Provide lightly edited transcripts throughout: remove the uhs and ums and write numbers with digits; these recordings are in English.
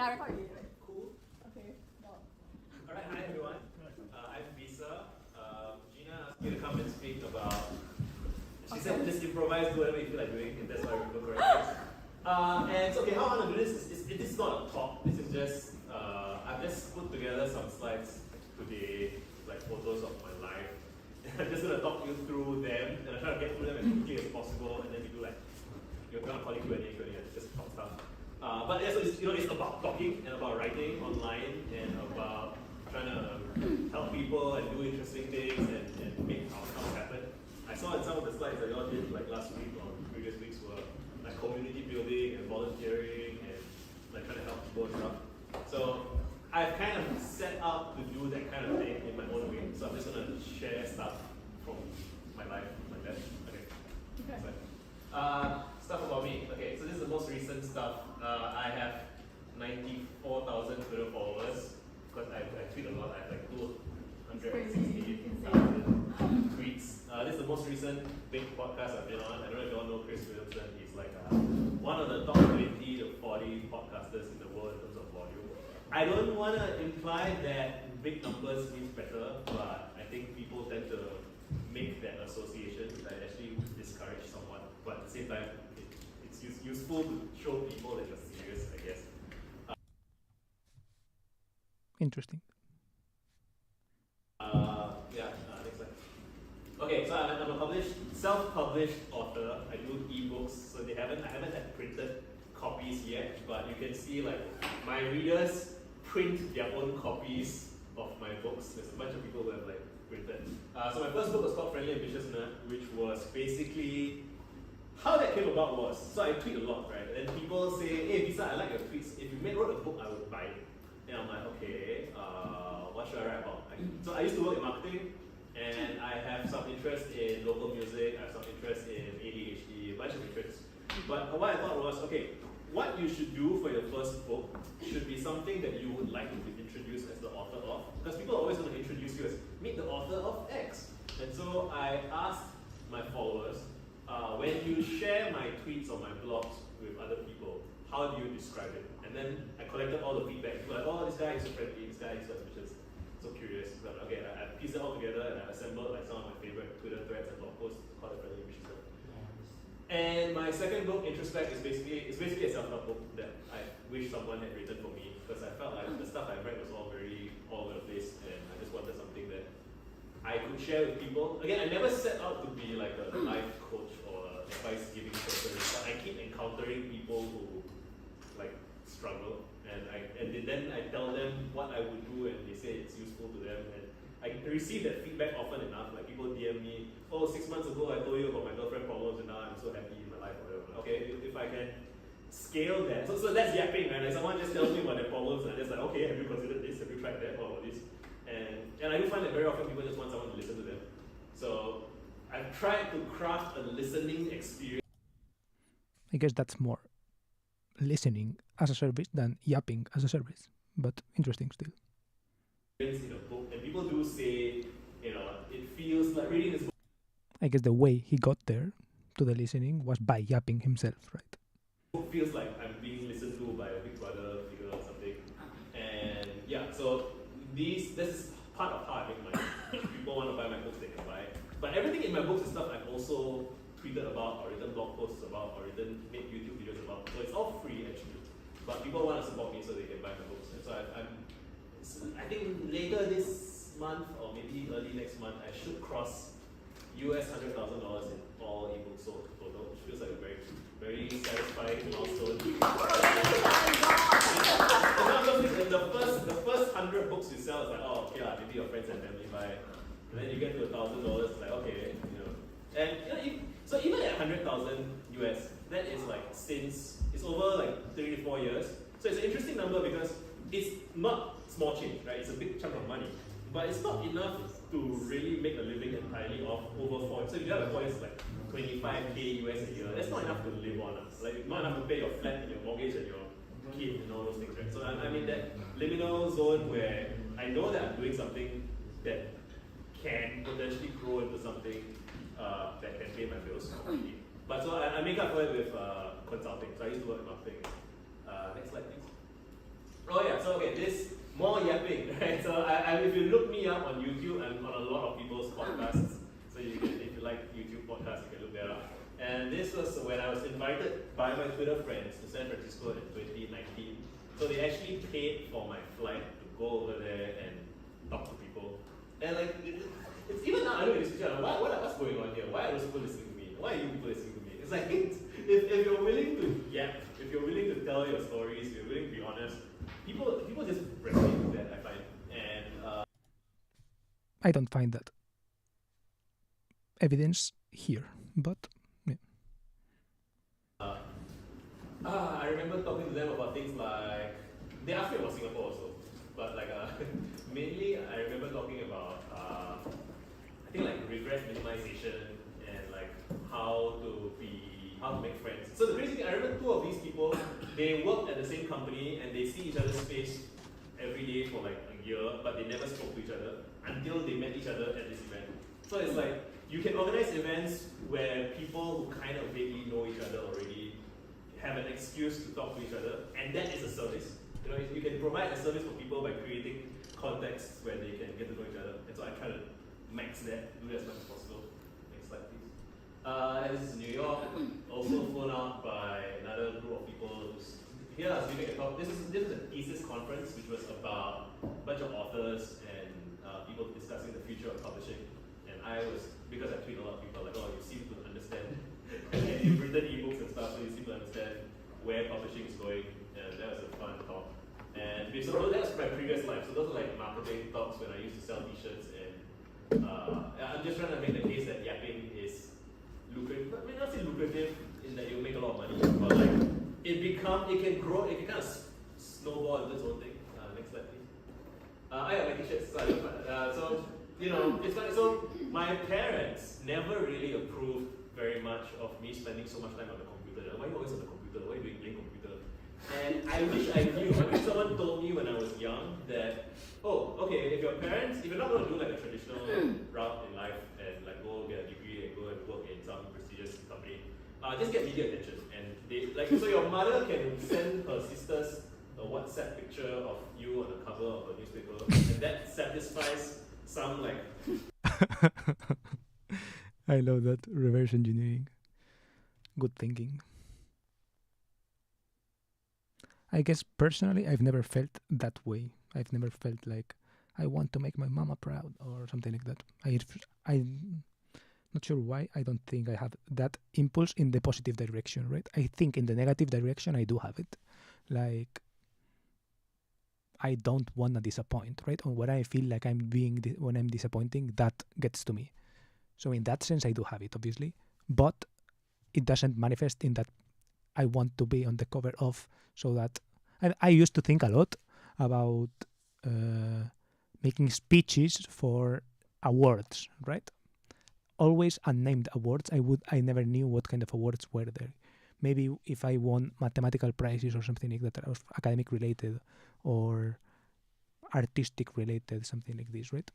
Yeah, record already. Cool. Okay. No. Alright, hi everyone. I'm Visa. Gina asked me to come and speak about. She said just improvise, do whatever you feel like doing, if that's what I remember correctly. And so, okay, how I want to do this is this is not a talk. This is just I've just put together some slides today, like photos of my life. I'm just gonna talk you through them, and I try to get through them as quickly as possible, and then we do like you're gonna call it Q&A, just talk stuff. But yeah, so it's about talking and about writing online and about trying to help people and do interesting things and make outcomes happen. I saw in some of the slides that y'all did like last week or previous weeks were like community building and volunteering and like trying to help people and stuff. So I've kind of set out to do that kind of thing in my own way. So I'm just gonna share stuff from my life like that. Okay. So, stuff about me. Okay, so this is the most recent stuff. I have 94,000 Twitter followers because I tweet a lot. I have like 268,000 tweets. This is the most recent big podcast I've been on. I don't know if you all know Chris Williamson. He's like one of the top 20 to 40 podcasters in the world in terms of volume. I don't want to imply that big numbers means better, but I think people tend to make that association that actually discourage someone. But at the same time, it's useful to show people that you're serious, I guess. Interesting. Next slide. Okay, so I'm a self-published author. I do ebooks, so I haven't had printed copies yet, but you can see like my readers print their own copies of my books. There's a bunch of people who have like printed. So my first book was called Friendly Ambitious Nerd, which was basically how that came about was, so I tweet a lot, right? And then people say, hey Visa, I like your tweets. If you wrote a book, I would buy it. And I'm like, okay, what should I write about? So I used to work in marketing, and I have some interest in local music, I have some interest in ADHD, a bunch of interests. But what I thought was, okay, what you should do for your first book should be something that you would like to be introduced as the author of. Because people are always going to introduce you as, meet the author of X. And so I asked my followers, when you share my tweets or my blogs with other people, how do you describe it? And then I collected all the feedback. People like, oh, this guy is so friendly, this guy is so ambitious, so curious. But okay, I pieced it all together and I assembled like some of my favorite Twitter threads and blog posts called the Friendly Ambitious Nerd. And my second book, Introspect, is basically a self-help book that I wish someone had written for me, because I felt like the stuff I read was all very all over the place, and I just wanted something that I could share with people. Again, I never set out to be like a life coach or advice-giving person, but I keep encountering people who like struggle, and then I tell them what I would do, and they say it's useful to them, and I receive that feedback often enough. Like people DM me, oh, 6 months ago I told you about my girlfriend problems, and now I'm so happy in my life, or whatever. Okay, if I can scale that, so that's yapping, right? Like someone just tells me about their problems, and I'm just like, okay, have you considered this? Have you tried that? What about this? And I do find that very often people just want someone to listen to them. So I've tried to craft a listening experience. I guess that's more listening as a service than yapping as a service, but interesting still. In a book, and people do say, it feels like reading this book. I guess the way he got there to the listening was by yapping himself, right? It feels like I'm being listened to by a big brother figure or something. And yeah, so this is part of how I make money. If people want to buy my books, they can buy it. But everything in my books is stuff I've also tweeted about, or written blog posts about, or written made YouTube videos about. So it's all free actually. But people want to support me so they can buy my books. And so I think later this month or maybe early next month, I should cross US $100,000 in all ebooks sold total, which feels like a very, very satisfying milestone. The first 100 books you sell is like, oh, okay, maybe your friends and family buy. And then you get to $1,000, it's like, okay, And so even at 100,000 US, that is like it's over like 3 to 4 years. So it's an interesting number because it's not small change, right? It's a big chunk of money, but it's not enough to really make a living entirely off over 4 years. So if you have a 4 years, like 25K US a year, that's not enough to live on. Like not enough to pay your flat and your mortgage and your kid and all those things, right? So I'm in that liminal zone where I know that I'm doing something that can potentially grow into something that can pay my bills. But so I make up for it with consulting. So I used to work in marketing. Next slide, please. so okay, this more yapping, right? So if you look me up on YouTube, I'm on a lot of people's podcasts. So you can, if you like YouTube podcasts, you can look that up. And this was when I was invited by my Twitter friends to San Francisco in 2019. So they actually paid for my flight to go over there and talk to people. And like, it's even now, I don't know, what's going on here? Why are those people listening to me? Why are you people listening to me? It's like, if you're willing to yap, if you're willing to tell your stories, if you're willing to be honest, people just resonate with that, I find. And I don't find that evidence here, but yeah. I remember talking to them about things like, they asked me about Singapore also, but like mainly I remember talking about I think like regret minimization and like how to make friends. So the crazy thing, I remember two of these people, they worked at the same company and they see each other's face every day for like a year, but they never spoke to each other until they met each other at this event. So it's like, you can organize events where people who kind of vaguely know each other already have an excuse to talk to each other, and that is a service. You know, you can provide a service for people by creating contexts where they can get to know each other. And so I try to max that, do that as much as possible. Next slide, please. This is New York, also flown out by another group of people. Here I was giving a talk. This is a thesis conference, which was about a bunch of authors and people discussing the future of publishing. And I was, because I tweet a lot of people, like, oh, you seem to understand. And you've written ebooks and stuff, so you seem to understand where publishing is going. And that was a fun talk. And so that was my previous life. So those are like marketing talks when I used to sell t-shirts. And I'm just trying to make the case that yapping is lucrative. I mean, not say lucrative in that you make a lot of money, but like it can grow, it can kind of snowball into its own thing. Next slide, please. I have my t-shirts, so you know, it's funny. So my parents never really approved very much of me spending so much time on the computer. Why are you always on the computer? Why are you doing playing computer? And I wish I knew. I wish someone told me when I was young that, oh, okay, if you're not going to do like a traditional route in life and like go get a degree and go and work in some prestigious company, just get media attention. And they like, so your mother can send her sisters a WhatsApp picture of you on the cover of a newspaper, and that satisfies some like. I love that reverse engineering. Good thinking. I guess personally, I've never felt that way. I've never felt like I want to make my mama proud or something like that. I'm not sure why. I don't think I have that impulse in the positive direction, right? I think in the negative direction, I do have it. Like, I don't want to disappoint, right? Or when I feel like when I'm disappointing, that gets to me. So in that sense, I do have it, obviously. But it doesn't manifest in that I want to be on the cover of, so that I used to think a lot about making speeches for awards, right? Always unnamed awards. I never knew what kind of awards were there. Maybe if I won mathematical prizes or something like that, or academic related or artistic related, something like this, right?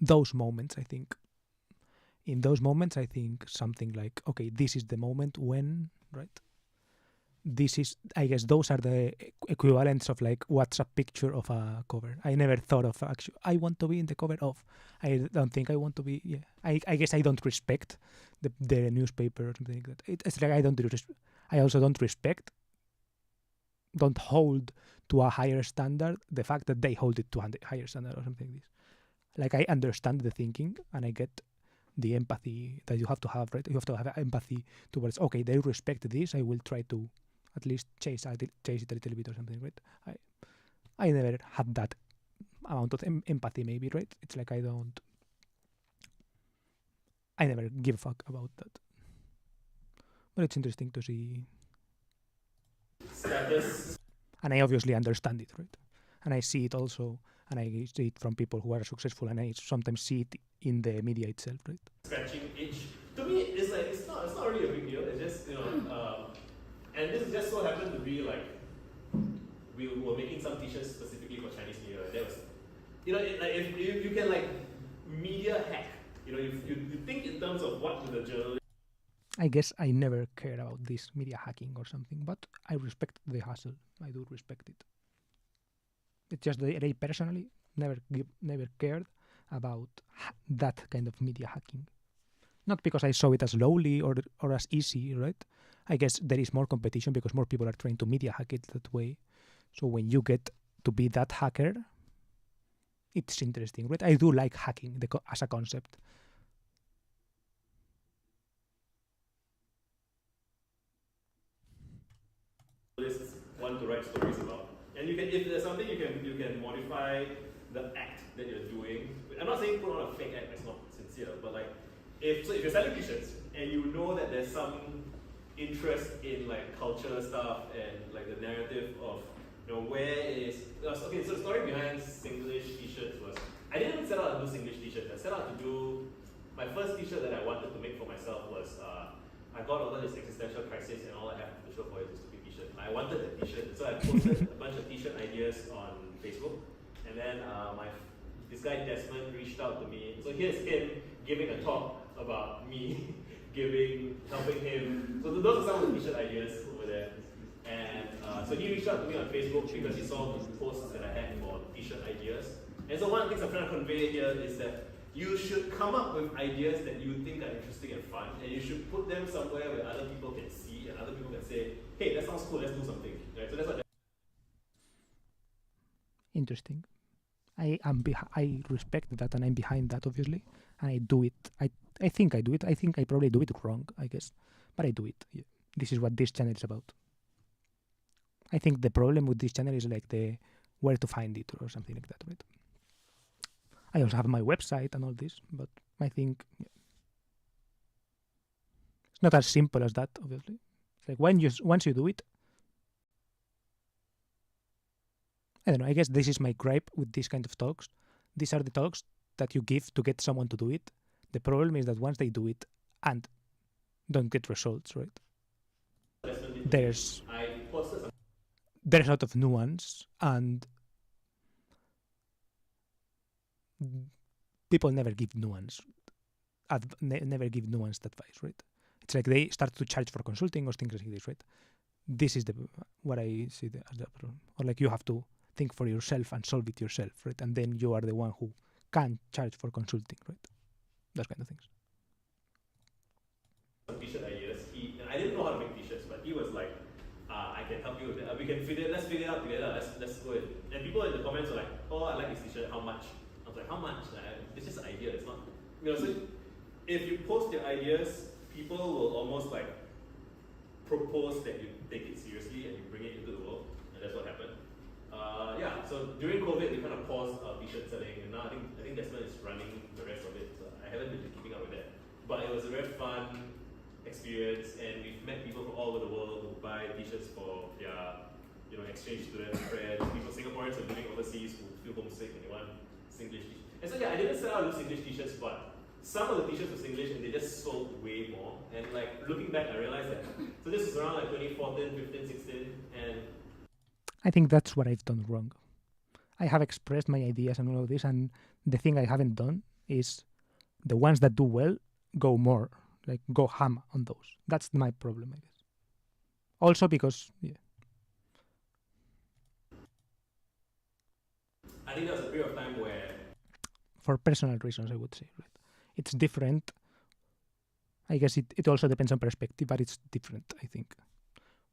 Those moments, I think. In those moments, I think something like, okay, this is the moment when, right? This is, I guess those are the equivalents of like what's a picture of a cover. I never thought of actually, I want to be in the cover of. I don't think I want to be, yeah. I guess I don't respect the newspaper or something like that. It's like I also don't hold to a higher standard the fact that they hold it to a higher standard or something like this. Like I understand the thinking and I get the empathy that you have to have, right? You have to have empathy towards, okay, they respect this, I will try to at least chase it a little bit or something, right? I never had that amount of empathy, maybe, right? It's like I never give a fuck about that. But it's interesting to see. Status. And I obviously understand it, right? And I see it also, and I see it from people who are successful, and I sometimes see it in the media itself, right? Scratching itch. To me, it's like it's not really a big deal. It's just and this just so happened to be like we were making some t-shirts specifically for Chinese New Year. That was, if you can like media hack, you think in terms of what the journalist. I guess I never cared about this media hacking or something, but I respect the hustle. I do respect it. It's just they personally never cared about that kind of media hacking. Not because I saw it as lowly or as easy, right? I guess there is more competition because more people are trying to media hack it that way. So when you get to be that hacker, it's interesting, right? I do like hacking as a concept. Want to write stories about, and you can, if there's something you can modify the act that you're doing. I'm not saying put on a fake act that's not sincere, but like if you're selling t-shirts and you know that there's some interest in like culture stuff and like the narrative of where is okay. So the story behind Singlish t-shirts was I didn't set out to do Singlish t-shirts. I set out to do my first t-shirt that I wanted to make for myself was I got over this existential crisis and all I have to show for it is stupid t-shirt. I wanted a t-shirt, so I posted a bunch of t-shirt ideas on Facebook, and then this guy Desmond reached out to me. So here's him giving a talk about me helping him. So those are some of the t-shirt ideas over there. And so he reached out to me on Facebook because he saw the posts that I had for t-shirt ideas. And so one of the things I'm trying to convey here is that you should come up with ideas that you think are interesting and fun, and you should put them somewhere where other people can see and other people can say, hey, that sounds cool, let's do something. Right? So that's what Interesting. I respect that, and I'm behind that, obviously, and I do it. I think I do it. I think I probably do it wrong, I guess, but I do it. Yeah. This is what this channel is about. I think the problem with this channel is like the where to find it or something like that, right? I also have my website and all this, but I think it's not as simple as that, obviously. It's like once you do it, I don't know, I guess this is my gripe with these kind of talks. These are the talks that you give to get someone to do it. The problem is that once they do it and don't get results, right? There's a lot of nuance, and people never give nuanced advice, right? It's like they start to charge for consulting or things like this, right? This is what I see as the problem. Or like you have to think for yourself and solve it yourself, right? And then you are the one who can charge for consulting, right? Those kind of things. T-shirt ideas. I didn't know how to make t-shirts, but he was like, I can help you with that. Let's figure it out together. Let's go it. And people in the comments were like, oh, I like this t-shirt. How much? I was like, how much? It's just an idea. It's not. So if you post your ideas, people will almost like propose that you take it seriously and you bring it into the world, and that's what happened. So during COVID, we kind of paused our t-shirt selling, and now I think Desmond is running the rest of it. So I haven't been keeping up with that, but it was a very fun experience, and we've met people from all over the world who buy t-shirts for their exchange students, friends, people, Singaporeans who are living overseas who feel homesick and they want Singlish t-shirts. And so I didn't sell out Singlish t-shirts, but some of the t-shirts were Singlish and they just sold way more. And like looking back, I realized that. So this was around like 2014, 15, 16, and I think that's what I've done wrong. I have expressed my ideas and all of this, and the thing I haven't done is the ones that do well go more, like go ham on those. That's my problem, I guess. Also because, I think there was a period of time where, for personal reasons, I would say, right? It's different. I guess it also depends on perspective, but it's different, I think.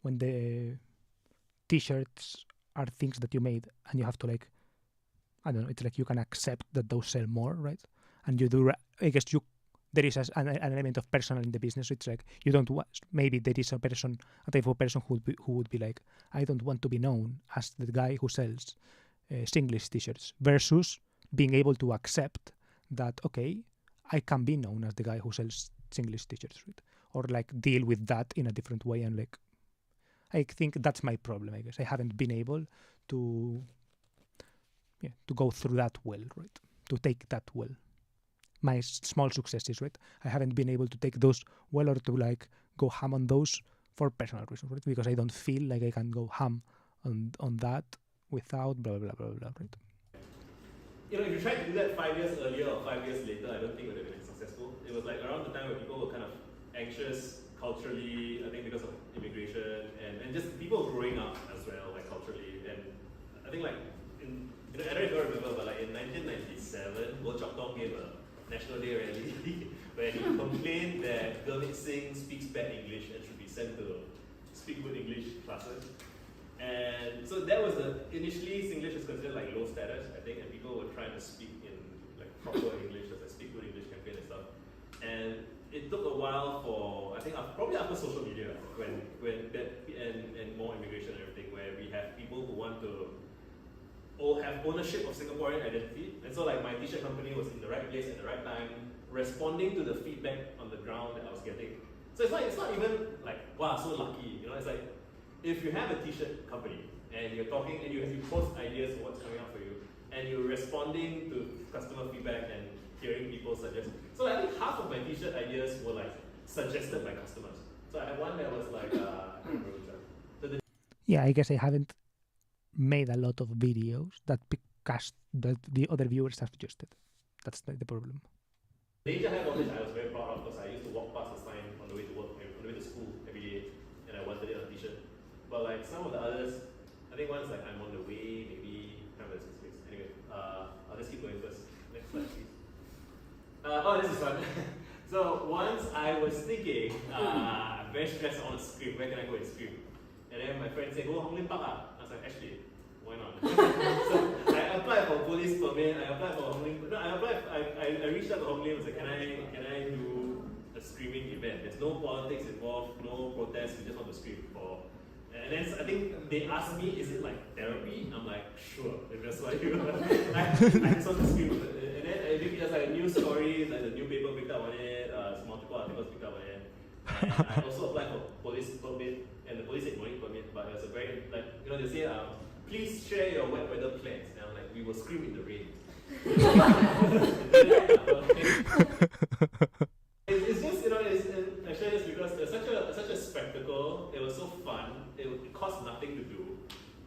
When the t-shirts are things that you made and you have to like, I don't know, it's like you can accept that those sell more, right? And you do, I guess there is an element of personal in the business. It's like you don't want, maybe there is a type of person who would be like, I don't want to be known as the guy who sells Singlish t-shirts, versus being able to accept that, okay, I can be known as the guy who sells Singlish t-shirts, right? Or like deal with that in a different way. And like, I think that's my problem, I guess. I haven't been able to go through that well, right? To take that well. My small successes, right? I haven't been able to take those well, or to like go ham on those for personal reasons, right? Because I don't feel like I can go ham on that without blah, blah, blah, blah, blah, right? if you tried to do that 5 years earlier or 5 years later, I don't think it would have been successful. It was like around the time where people were kind of anxious culturally, I think because of immigration and just people growing up as well, like culturally. And I think like in sent to speak good English classes. And so that was initially Singlish was considered like low status, I think, and people were trying to speak in like proper English, as a speak good English campaign and stuff. And it took a while for, I think, probably after social media, when that and more immigration and everything, where we have people who want to have ownership of Singaporean identity. And so like my t-shirt company was in the right place at the right time, responding to the feedback on the ground that I was getting. So it's not even like, wow, so lucky, you know, it's like, if you have a t-shirt company and you're talking and you post ideas for what's coming up for you, and you're responding to customer feedback and hearing people suggest. So I think half of my t-shirt ideas were like suggested by customers. So I had one that was like, I can't remember which one. So Yeah, I guess I haven't made a lot of videos that the other viewers have suggested. That's the problem. The danger I wanted, I was very proud of, because I used to walk past the sign on the way to work, on the way to school every day, and I wanted it on a t-shirt. But like some of the others, I think one's like I'm on the way, maybe, I can't remember the space. Anyway, I'll just keep going first. Next slide, please. Oh, this is fun. So once I was thinking, I'm very stressed, I want to scream. Where can I go and scream? And then my friend said, go Hong Lim Park. I was like, actually, why not? So I applied for police permit. I applied for Hong Lim. No, I reached out to Hong Lim and said, can I do a screaming event? There's no politics involved, no protest. We just want to scream for. And then I think they asked me, is it like therapy? I'm like, sure. If that's what you want. I just want to scream. And then I think there's like a news story, like the newspaper picked up on it, multiple articles picked up on it. And I also applied for police permit, and the police said no need permit, but it was a very, like, you know, they say, please share your wet weather plans. And I'm like, we will scream in the rain. It's just, you know, I share this because it's such a spectacle. It was so fun. It cost nothing to do.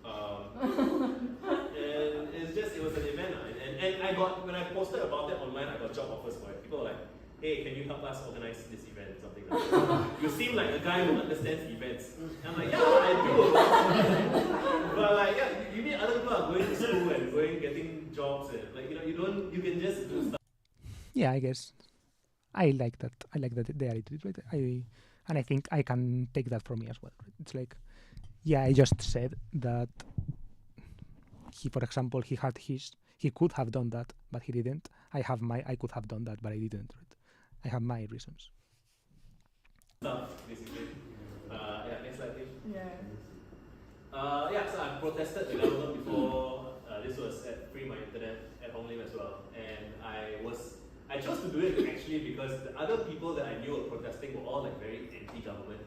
And it was an event. And I got, when I posted about it online, I got job offers for it. People were like, hey, can you help us organize this event? Something like that. You seem like a guy who understands events. And I'm like, yeah, I do. But like, yeah, you mean other people are going to school and getting jobs, and like, you know, you can just do stuff. Yeah, I guess I like that. I like that the attitude, right? And I think I can take that from me as well. Right? It's like, yeah, I just said that for example, he could have done that, but he didn't. I could have done that, but I didn't. Right? I have my reasons. Stuff, basically. Yeah, next slide, please. Yeah. So I protested the government before. This was at Free My Internet at Hong Lim as well, and I chose to do it actually because the other people that I knew were protesting were all like very anti-government,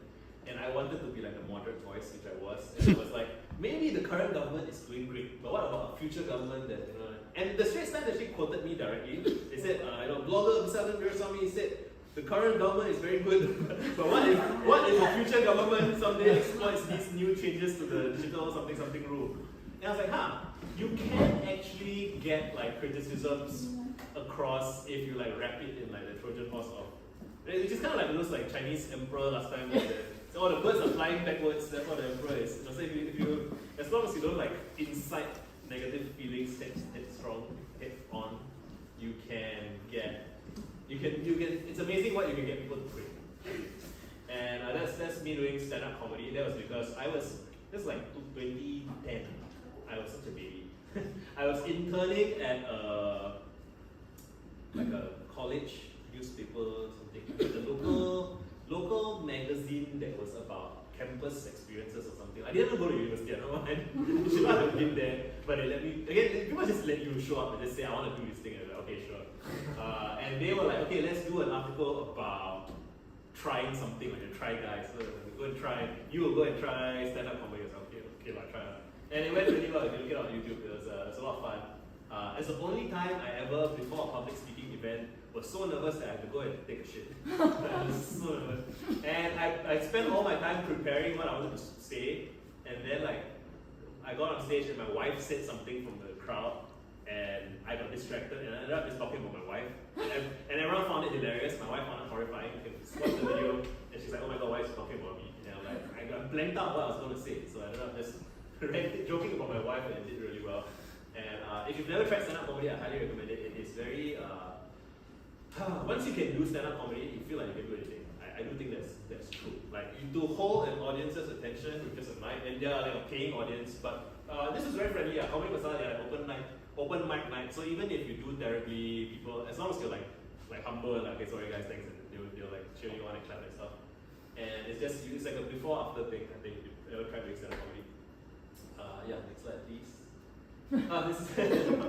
and I wanted to be like a moderate voice, which I was. And it was like, maybe the current government is doing great, but what about a future government that, you know? And the Straits Times actually quoted me directly. They said, blogger Visalan Veerasamy said, the current government is very good, but what if a future government someday exploits these new changes to the digital something rule? And I was like, you can actually get like criticisms across if you like wrap it in like the Trojan horse of, which is kind of like those like Chinese emperor last time. So all the birds are flying backwards. That's what the emperor is. So if you, as long as you don't like incite negative feelings, headstrong, head on, you can get. It's amazing what you can get people to pray. And that's me doing stand-up comedy. That was because this was like 2010. I was such a baby. I was interning at a college newspaper, something, the local magazine that was about campus experiences or something. I didn't go to university, I don't know why. I should not have been there, but they let me, again, people just let you show up and just say, I want to do this thing, and I'm like, okay, sure. And they were like, okay, let's do an article about trying something, like a try guy. So go and try, you will go and try stand-up comedy or something. Okay, I'll try it. And it went really well. If you look it up on YouTube, it was a lot of fun. It's the only time I ever, before a public speaking event, was so nervous that I had to go and take a shit. I was so nervous. And I spent all my time preparing what I wanted to say, and then like, I got on stage and my wife said something from the crowd, and I got distracted and I ended up just talking about my wife. And everyone found it hilarious. My wife found it horrifying. You can watch the video, and she's like, oh my god, why is she talking about me? And I'm like, I got blanked out what I was going to say, so I ended up just joking about my wife, and it did really well. And if you've never tried stand-up comedy, I highly recommend it. It is very, once you can do stand-up comedy, you feel like you can do anything. I do think that's true. Like to hold an audience's attention with just a mic, and they are like a paying audience, but this is very friendly. Comedy Masala, they are open mic night. So even if you do terribly, people, as long as you're like humble and like, okay, sorry guys, thanks, and they'll like cheer you on and clap and stuff. And it's like a before after thing. I think if you ever tried doing stand-up comedy. Yeah, next slide please. This is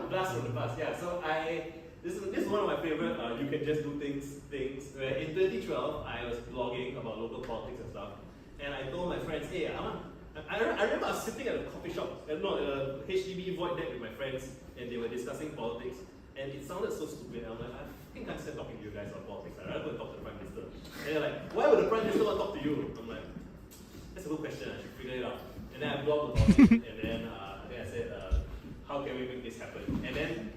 blast from the past. Yeah, so this is one of my favorite. You can just do things. Where in 2012, I was blogging about local politics and stuff, and I told my friends, hey, I remember I was sitting at a coffee shop, no, a HDB void deck with my friends, and they were discussing politics, and it sounded so stupid. I'm like, I can't stand talking to you guys about politics. I'd rather go and talk to the Prime Minister. And they're like, why would the Prime Minister want to talk to you? I'm like, that's a good question. I should figure it out. And then I blogged about it, and then I said, how can we make this happen? And then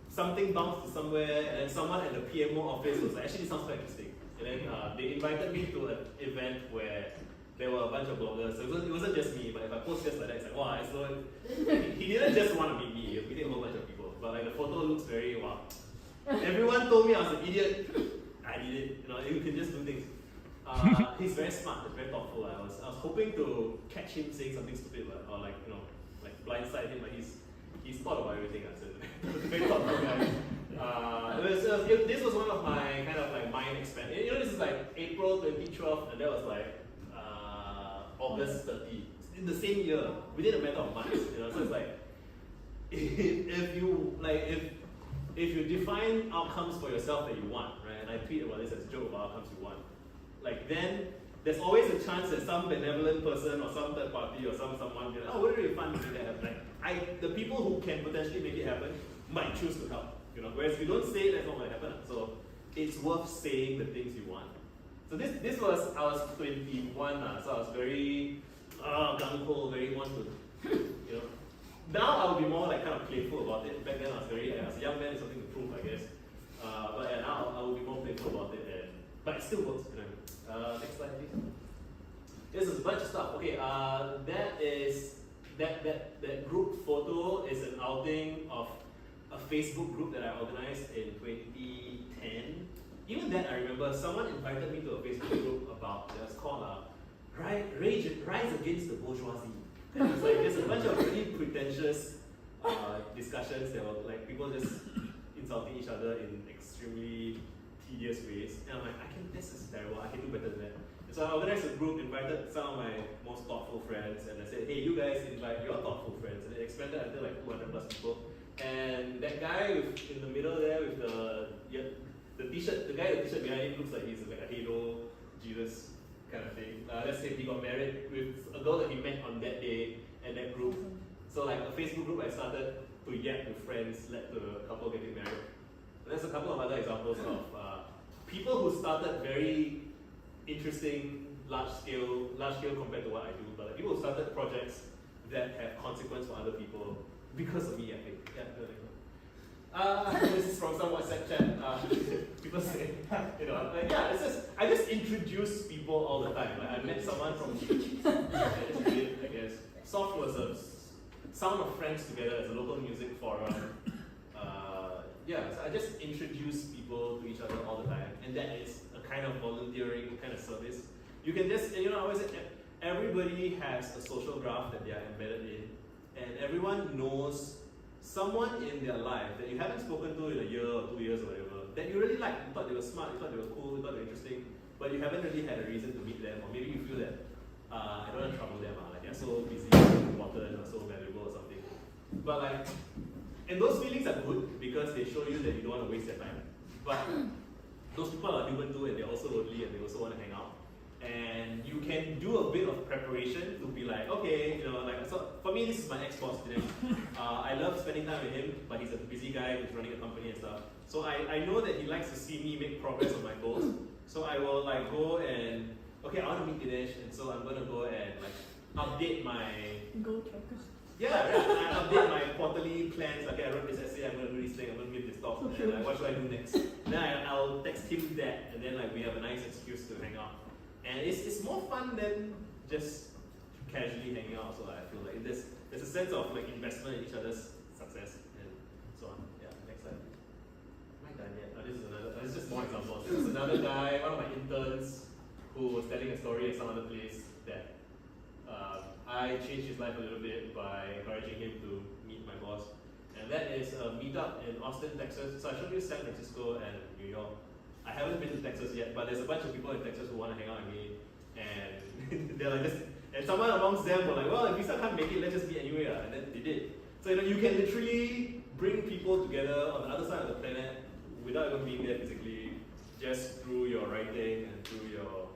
something bounced to somewhere, and then someone at the PMO office was like, actually, this sounds quite interesting. And then they invited me to an event where there were a bunch of bloggers. So it wasn't just me, but if I post just like that, it's like, wow, so he didn't just want to meet me, he was meeting a whole bunch of people. But like the photo looks very, wow. Everyone told me I was an idiot. I did it. You can just do things. He's very smart, he's very thoughtful. I was hoping to catch him saying something stupid, or like blindside him, but he's thought about everything. So very thoughtful guy. This was one of my kind of like mind expand. This is like April 2012, and that was like August 30. In the same year, within a matter of months. So it's like if you define outcomes for yourself that you want, right? And I tweet about this as a joke about outcomes you want. Like then there's always a chance that some benevolent person or some third party or someone be like, oh, wouldn't it be fun to make that happen? Like the people who can potentially make it happen might choose to help. Whereas if you don't say it, that's not going to happen. So it's worth saying the things you want. So this was, I was 21, so I was very gung-ho, very want to, Now I would be more like kind of playful about it. Back then I was a young man, it's something to prove, I guess. But yeah, now I will be more playful about it. But it still works. Next slide, please. This is a bunch of stuff. Okay, that group photo is an outing of a Facebook group that I organized in 2010. Even then, I remember someone invited me to a Facebook group about it was called Rise Against the Bourgeoisie. And it's like there's a bunch of really pretentious discussions that were like people just insulting each other in extremely tedious ways. And I'm like, this is terrible, I can do better than that. And so I organized a group, invited some of my most thoughtful friends, and I said, hey, you guys invite your thoughtful friends. And it expanded until like 200 plus people. And that guy in the middle there with the t-shirt, the guy with the t-shirt behind him looks like he's like a Halo Jesus kind of thing. Let's say he got married with a girl that he met on that day at that group. So like a Facebook group I started to yap with friends led to a couple getting married. And there's a couple of other examples of people who started very interesting, large scale compared to what I do, but like people who started projects that have consequence for other people because of me yapping. This is from some WhatsApp chat. People say, I just introduce people all the time. Like I met someone from I guess. Soft was a Sound of Friends Together as a local music forum. So I just introduce people to each other all the time, and that is a kind of volunteering kind of service. You can just, I always say, everybody has a social graph that they are embedded in, and everyone knows someone in their life that you haven't spoken to in a year or 2 years or whatever, that you really like. You thought they were smart, you thought they were cool, you thought they were interesting, but you haven't really had a reason to meet them, or maybe you feel that I don't want to trouble them, like they're so busy, so important, or so valuable or something. But like, and those feelings are good because they show you that you don't want to waste your time. But those people are human too, and they're also lonely, and they also want to hang out. And you can do a bit of preparation to be like, okay, so for me, this is my ex-boss today. I love spending time with him, but he's a busy guy who's running a company and stuff. So I know that he likes to see me make progress on my goals. So I will like go and, okay, I want to meet Dinesh, and so I'm going to go and like update my goal tracker. Yeah, I update my quarterly plans. Okay, I wrote this essay, I'm going to do this thing, I'm going to give this talk, and then like, what should I do next? Then I'll text him that, and then like we have a nice excuse to hang out. And it's more fun than just casually hanging out. So I feel like there's a sense of like investment in each other's success and so on. Yeah, next slide. Am I done yet? This is just more examples. This is another guy, one of my interns. who was telling a story at some other place that I changed his life a little bit by encouraging him to meet my boss. And that is a meetup in Austin, Texas. So I showed you San Francisco and New York. I haven't been to Texas yet, but there's a bunch of people in Texas who want to hang out with me. And they're like, and someone amongst them were like, well, if Lisa can't make it, let's just meet anyway. And then they did. So you can literally bring people together on the other side of the planet without even being there physically, just through your writing and through your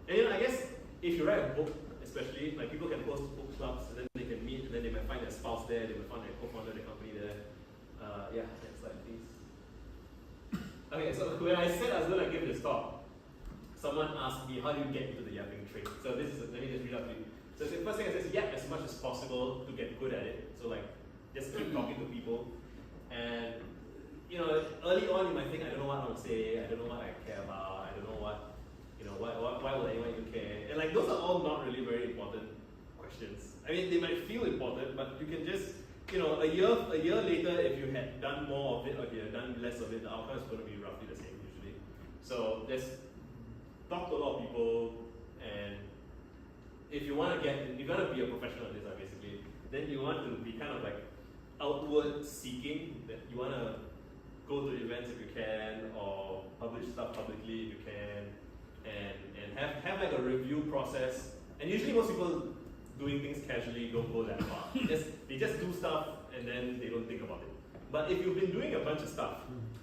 and I guess if you write a book, especially, like people can post book clubs and then they can meet and then they might find their spouse there, they might find their co-founder of the company there. Yeah, next slide please. Okay, so when I said I was going to give this talk, someone asked me, how do you get into the yapping trade? So let me just read out to you. So the first thing I says, yap as much as possible to get good at it. So like, just keep talking to people. And early on you might think, I don't know what I want to say, I don't know what I care about, I don't know what, why would anyone even care? And like, those are all not really very important questions. I mean, they might feel important, but you can just, a year later, if you had done more of it or if you had done less of it, the outcome is going to be roughly the same usually. So just talk to a lot of people, and if you want to be a professional at this, basically, then you want to be kind of like outward seeking, that you want to go to events if you can, or publish stuff publicly if you can, and have like a review process. And usually most people doing things casually don't go that far. They just do stuff and then they don't think about it. But if you've been doing a bunch of stuff,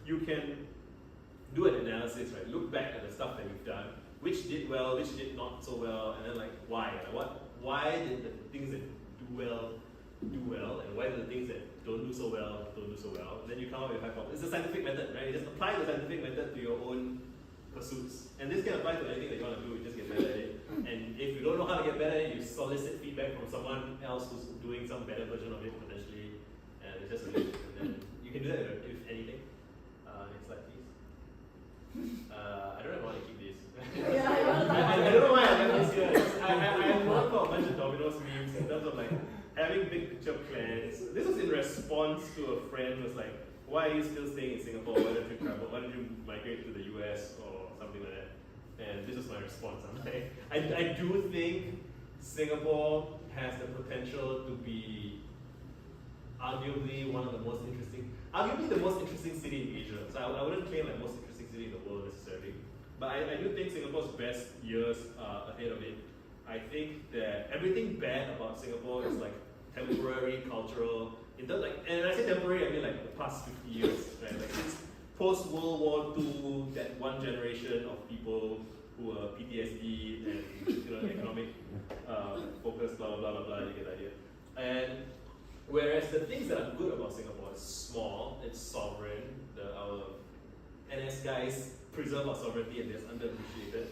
you can do an analysis, right? Look back at the stuff that you've done, which did well, which did not so well, and then like why? Why did the things that do well, and why did the things that don't do so well? And then you come up with a hypothesis. It's a scientific method, right? You just apply the scientific method to your own pursuits. And this can apply to anything that you want to do, you just get better at it. And if you don't know how to get better at it, you solicit feedback from someone else who's doing some better version of it potentially. And it's just a list. And then you can do that with anything. Next slide, please. I don't know if I want to keep this. I don't know why I have this here. I'm known for a bunch of Domino's memes in terms of like having big picture plans. This was in response to a friend who was like, why are you still staying in Singapore? Why don't you travel? Why don't you migrate to the US or something like that? And this was my response. I'm like, I do think Singapore has the potential to be arguably the most interesting city in Asia. So I wouldn't claim like most interesting city in the world necessarily. But I do think Singapore's best years are ahead of it. I think that everything bad about Singapore is like temporary, cultural. And when I say temporary, I mean like the past 50 years, right? Like since post-World War II, that one generation of people who are PTSD and economic focus, blah blah blah blah. You get the idea. And whereas the things that are good about Singapore is small, it's sovereign. Our NS guys preserve our sovereignty and that's underappreciated.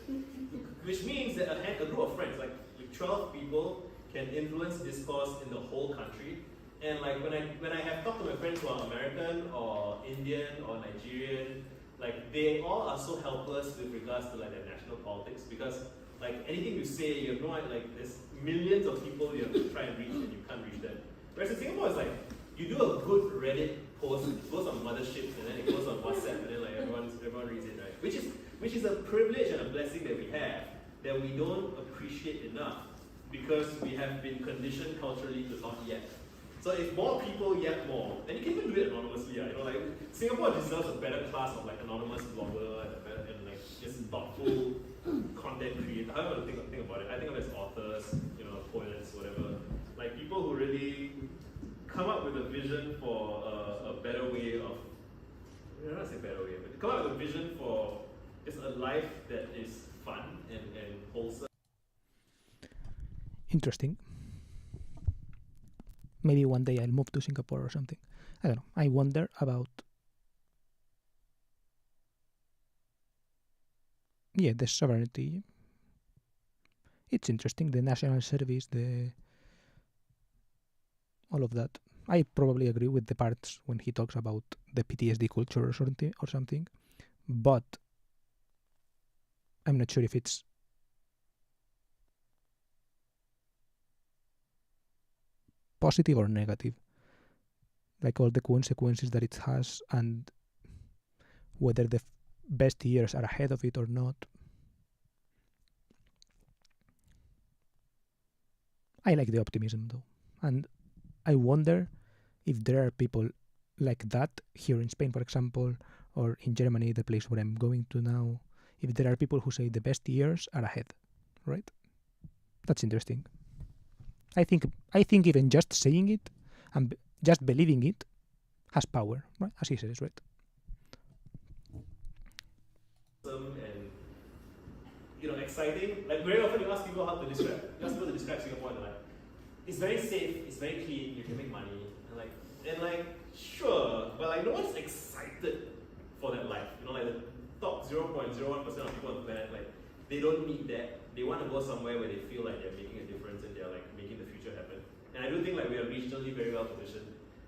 Which means that a group of friends, like 12 people, can influence discourse in the whole country. And like when I have talked to my friends who are American or Indian or Nigerian, like they all are so helpless with regards to like their national politics, because like anything you say, you have no idea, like there's millions of people you have to try and reach and you can't reach them. Whereas in Singapore, it's like you do a good Reddit post, it goes on Mothership and then it goes on WhatsApp and then like everyone reads it, right? Which is a privilege and a blessing that we have that we don't appreciate enough, because we have been conditioned culturally to not yet. So if more people yap more, and you can even do it anonymously, like Singapore deserves a better class of like anonymous blogger and like just thoughtful content creator. However you think about it, I think of it as authors, poets, whatever. Like people who really come up with a vision for a better way of, I don't want to say better way, but come up with a vision for just a life that is fun and wholesome. Interesting. Maybe one day I'll move to Singapore or something. I don't know. I wonder about the sovereignty. It's interesting, the national service, all of that. I probably agree with the parts when he talks about the PTSD culture or something, but I'm not sure if it's positive or negative, like all the consequences that it has, and whether the best years are ahead of it or not. I like the optimism though, and I wonder if there are people like that here in Spain, for example, or in Germany, the place where I'm going to now. If there are people who say the best years are ahead, right? That's interesting. I think even just saying it and just believing it has power, right? As he says, right? And exciting. Like very often you ask people how to describe. You ask people to describe Singapore, and they're like, it's very safe, it's very clean, you can make money, and sure, but like no one's excited for that life. Like the top 0.01% of people on the planet, like they don't need that. They want to go somewhere where they feel like they're making a difference and they're like making the future happen. And I do think like we are regionally very well positioned.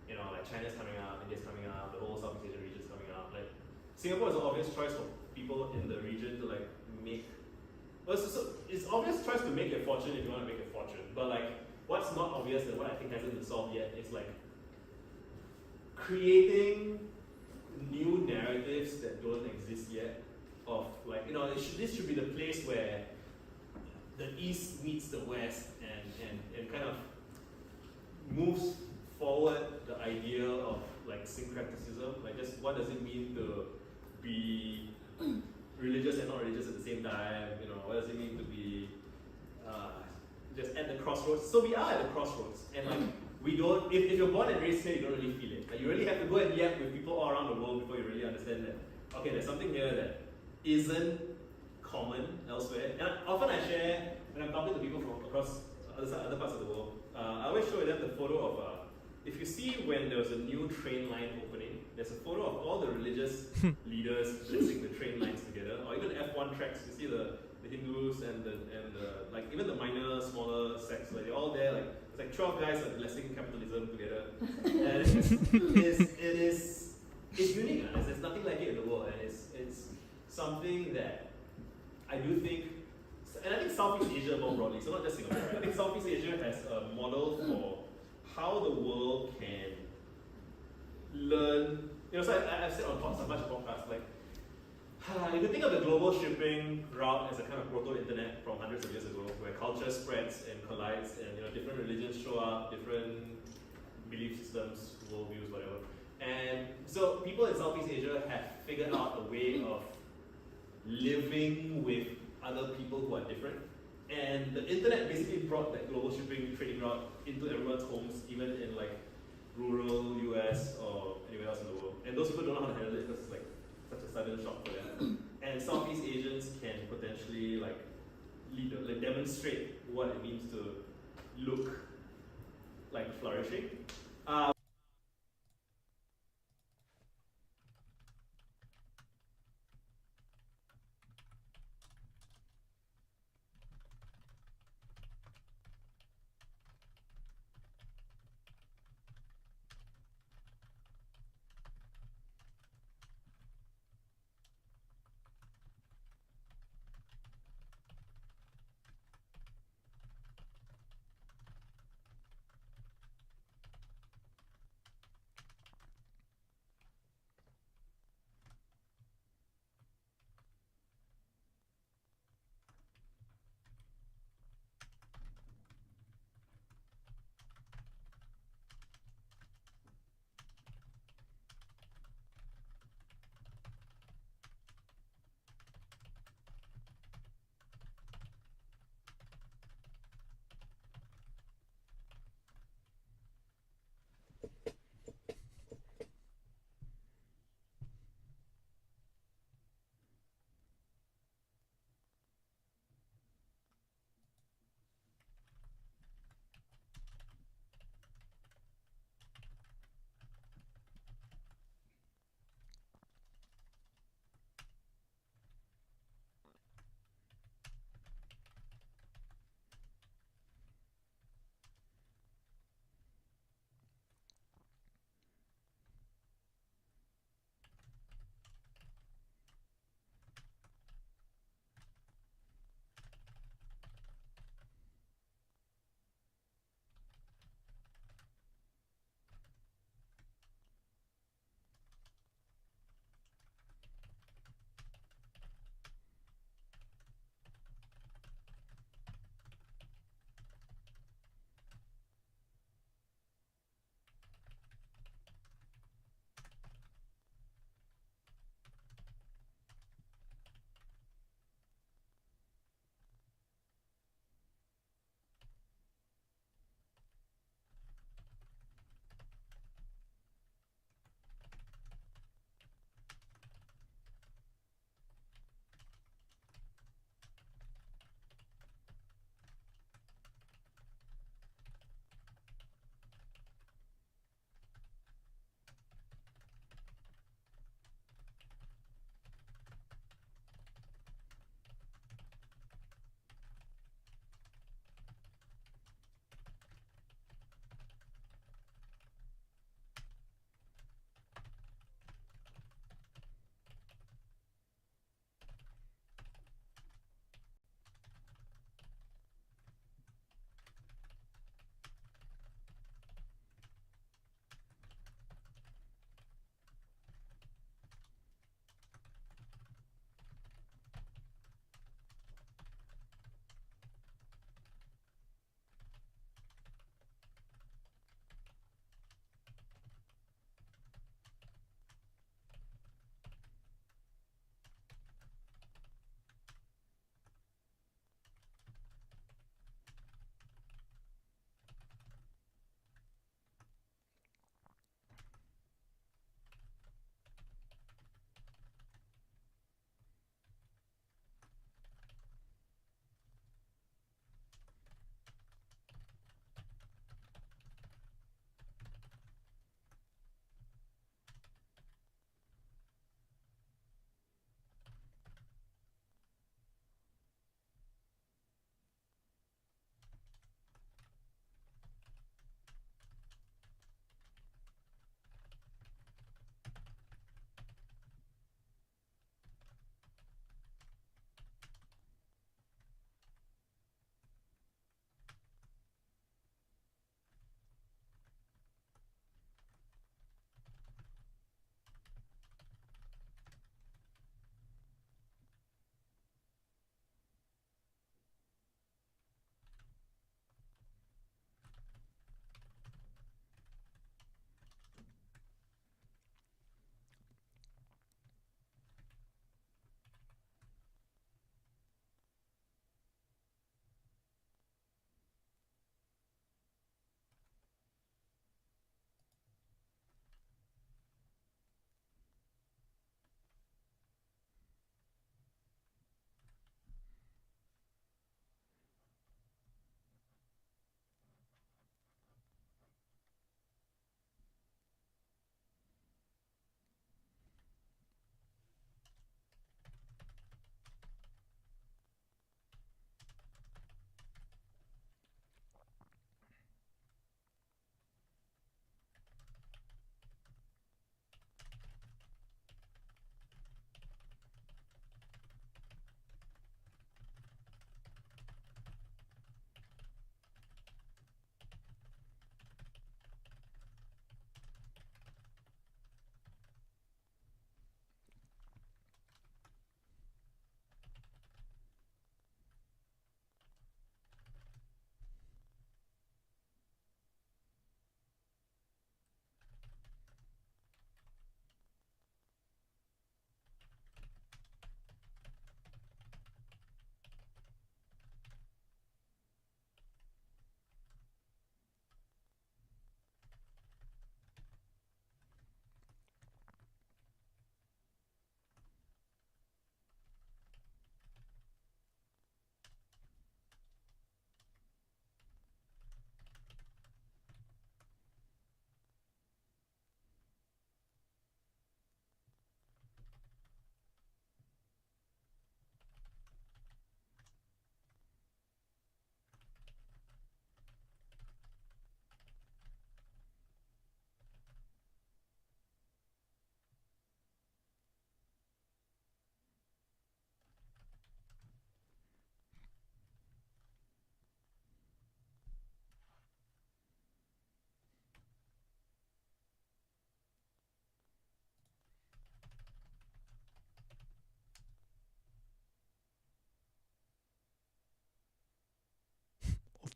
Like China's coming out, India's coming out, the whole Southeast Asian region's coming out. Like Singapore is an obvious choice for people in the region to like make. Well, so it's obvious choice to make your fortune if you want to make a fortune. But like what's not obvious and what I think hasn't been solved yet is like creating new narratives that don't exist yet. Of like this should be the place where the East meets the West and kind of moves forward the idea of like syncretism, like just what does it mean to be religious and not religious at the same time, what does it mean to be just at the crossroads. So we are at the crossroads, and like we don't, if you're born and raised here, you don't really feel it. Like you really have to go and yap with people all around the world before you really understand that, okay, there's something here that isn't common elsewhere. And often I share, when I'm talking to people from across other parts of the world, I always show them the photo of, if you see when there was a new train line opening, there's a photo of all the religious leaders blessing the train lines together, or even F1 tracks, you see the Hindus and the like even the minor, smaller sects, like they're all there, like it's like 12 guys are blessing capitalism together. And it's unique, there's nothing like it in the world, and it's something that I do think, and I think Southeast Asia more broadly, so not just Singapore, right? I think Southeast Asia has a model for how the world can learn. So I've said on a bunch of podcasts, like, if you think of the global shipping route as a kind of proto-internet from hundreds of years ago, where culture spreads and collides, and different religions show up, different belief systems, worldviews, whatever. And so people in Southeast Asia have figured out a way of living with other people who are different. And the internet basically brought that global shipping trading route into everyone's homes, even in like rural US or anywhere else in the world. And those people don't know how to handle it because it's like such a sudden shock for them. And Southeast Asians can potentially like demonstrate what it means to look like flourishing.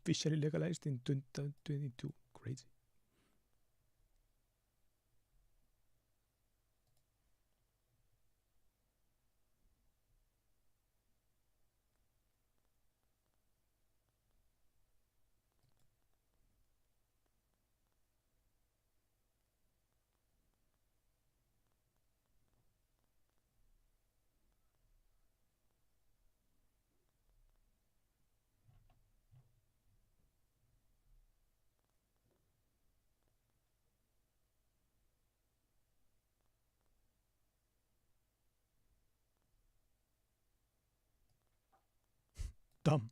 officially legalized in 2022. Crazy. Dumb.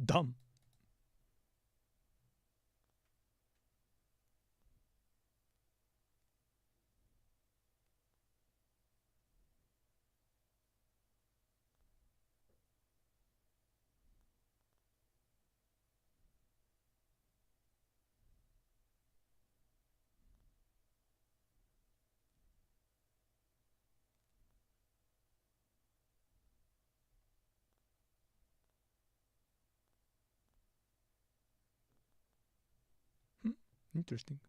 Dumb. Interesting.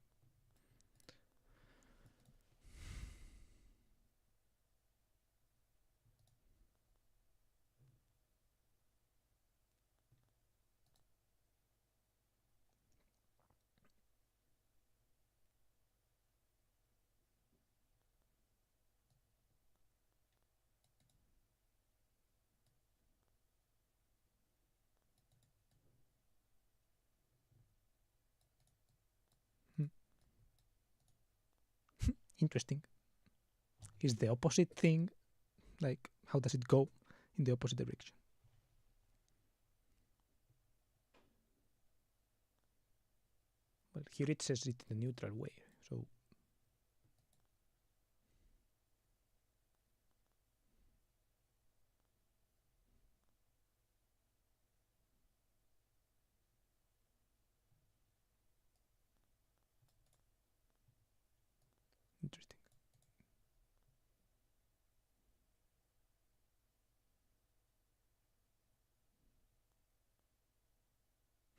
Interesting. Is the opposite thing like how does it go in the opposite direction? Well, here it says it in a neutral way, so interesting.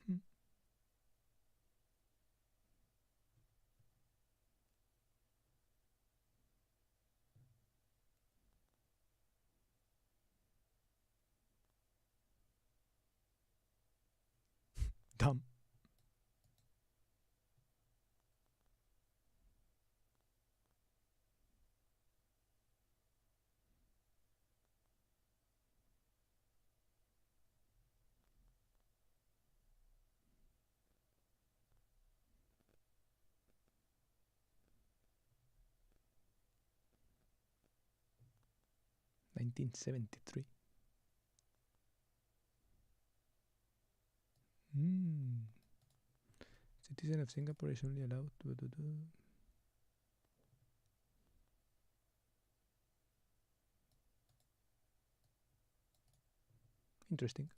Hmm. Dumb. (1973). Citizen of Singapore is only allowed to do. Interesting.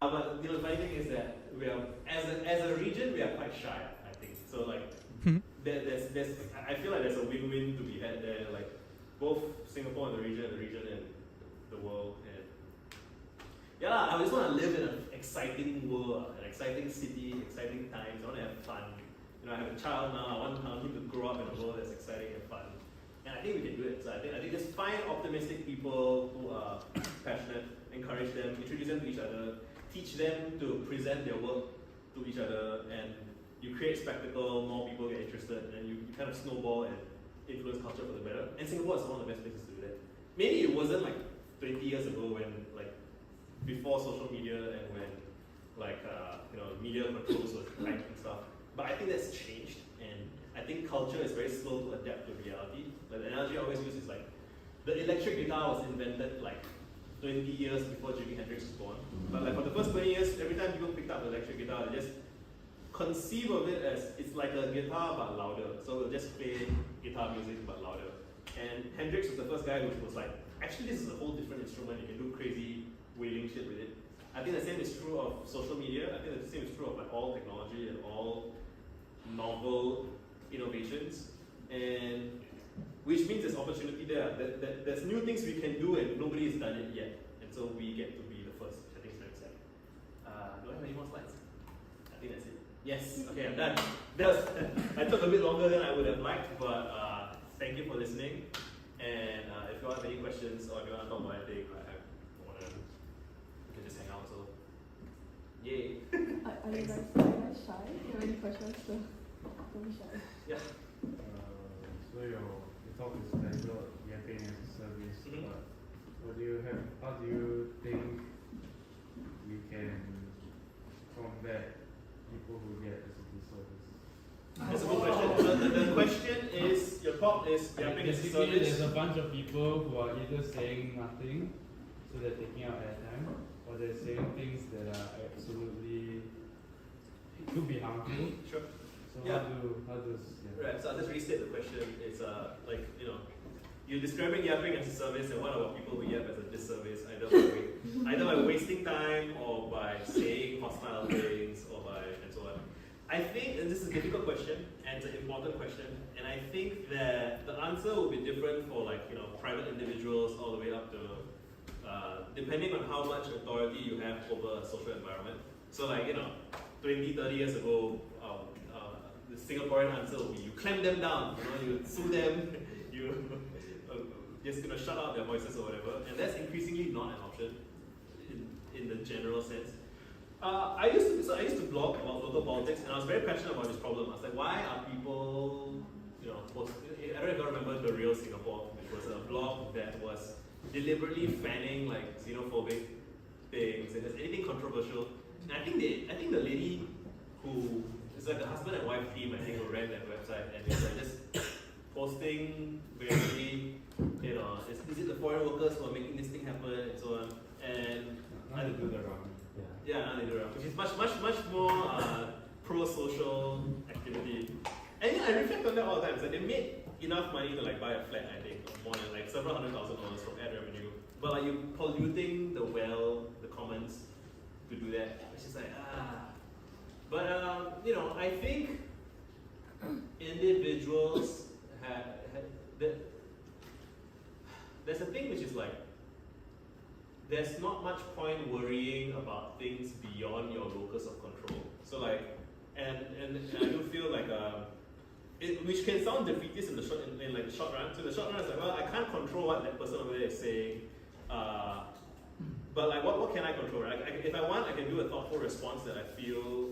But the funny thing is that we are, as a region, we are quite shy. I think so. Like, there's I feel like there's a win-win to be had there. Like, both Singapore and the region and the world. And yeah, I just want to live in an exciting world, an exciting city, exciting times. I want to have fun. You know, I have a child now. I want him to grow up in a world that's exciting and fun. And I think we can do it. So I think just find optimistic people who are passionate, encourage them, introduce them to each other, teach them to present their work to each other, and you create spectacle, more people get interested, and you kind of snowball and influence culture for the better. And Singapore is one of the best places to do that. Maybe it wasn't like 20 years ago when, like, before social media and when, like, media controls was hype and stuff. But I think that's changed, and I think culture is very slow to adapt to reality. Like, the analogy I always use is like, the electric guitar was invented like 20 years before Jimi Hendrix was born. But like for the first 20 years, every time people picked up the electric guitar, they just conceive of it as it's like a guitar but louder. So we'll just play guitar music but louder. And Hendrix was the first guy who was like, actually this is a whole different instrument, you can do crazy wailing shit with it. I think the same is true of social media. I think the same is true of like all technology and all novel innovations. And which means there's opportunity there. There's new things we can do and nobody has done it yet. And so we get to be the first. I think it's very exciting. Do I have any more slides? I think that's it. Yes, okay, I'm done. I took a bit longer than I would have liked, but thank you for listening. And if you have any questions or if you want to talk about anything, we can just hang out. So, yay. Are you guys shy? Do you have any questions? Don't be shy. Yeah. So your talk is titled Yapping as a Service. How do you think we can combat people who get as a disservice? That's a good question. The question is, your talk is Yapping as a Basically, Service. there's a bunch of people who are either saying nothing, so they're taking out airtime, or they're saying things that are absolutely could be harmful. Sure. So Yeah. how does Right, so I'll just restate the question. It's like, you're describing yapping as a service, and what about people who yap as a disservice, either by wasting time or by saying hostile things or by and so on. I think, and this is a difficult question, and it's an important question, and I think that the answer will be different for private individuals all the way up to depending on how much authority you have over a social environment. So 20, 30 years ago, the Singaporean answer will be you clamp them down, you sue them, you just shut out their voices or whatever, and that's increasingly not an option in the general sense. I used to blog about local politics, and I was very passionate about this problem. I was like, why are people, I don't know if you remember The Real Singapore, which was a blog that was deliberately fanning xenophobic things, and there's anything controversial. And I think the lady who it's like the husband and wife team, I think, who ran that website, and it's like just posting very, is it the foreign workers who are making this thing happen and so on. And Now they do the wrong. now they do it, which is much more pro-social activity. And I reflect on that all the time. It's like they made enough money to buy a flat, I think, or more than several $100,000 from ad revenue. But you're polluting the well, the commons to do that. It's just But I think individuals there's a thing which is there's not much point worrying about things beyond your locus of control. So and I do feel which can sound defeatist in the short run. So the short run is well, I can't control what that person over there is saying. But what can I control? Right? If I want, I can do a thoughtful response that I feel,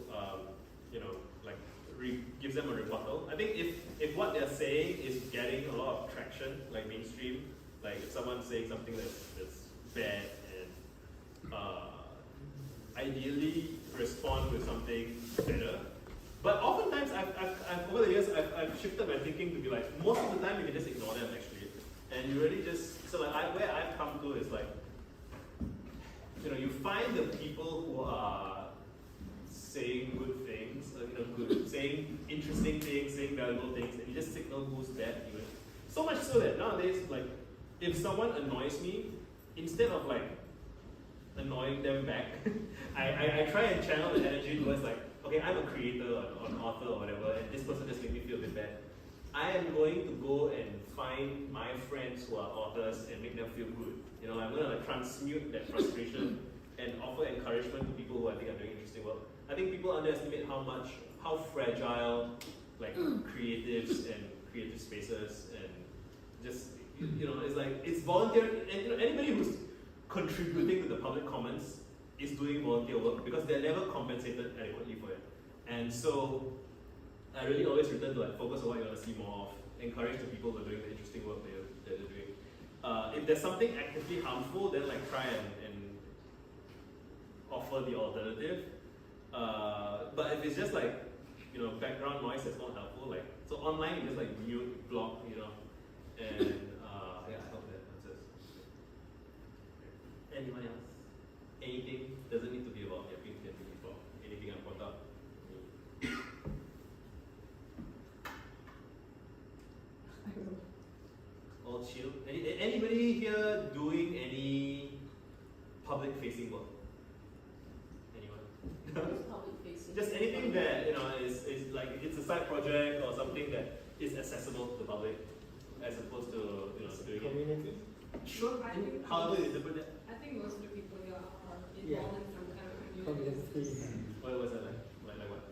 gives them a rebuttal. I think if what they're saying is getting a lot of traction, mainstream, if someone's saying something that's bad, and ideally respond with something better. But oftentimes, I've over the years, I've shifted my thinking to be most of the time you can just ignore them actually, and you really just where I've come to is you find the people who are saying good things, saying interesting things, saying valuable things, and you just signal who's bad to it. So much so that nowadays, if someone annoys me, instead of annoying them back, I try and channel the energy towards okay, I'm a creator or an author or whatever, and this person just made me feel a bit bad. I am going to go and find my friends who are authors and make them feel good. I'm going to transmute that frustration and offer encouragement to people who I think are doing interesting work. I think people underestimate how fragile like creatives and creative spaces and just it's like it's volunteer, and anybody who's contributing to the public commons is doing volunteer work because they're never compensated adequately for it. And so I really always return to like focus on what you want to see more of, encourage the people who are doing the interesting work that they're doing. If there's something actively harmful, then like try and offer the alternative. But if it's just like background noise that's not helpful, like so online you just like mute, block, and yeah, I hope that answers. Anyone else? Anything doesn't need to be about yapping, can be about anything I brought up. All chill. Anybody here doing any public facing work? Anyone? Public facing. Just anything that is like it's a side project or something that is accessible to the public, as opposed to doing Community? it. Sure. I think However you interpret that. I think most of the people here are Yeah. involved in some kind of community. Community. What was that like? Like what?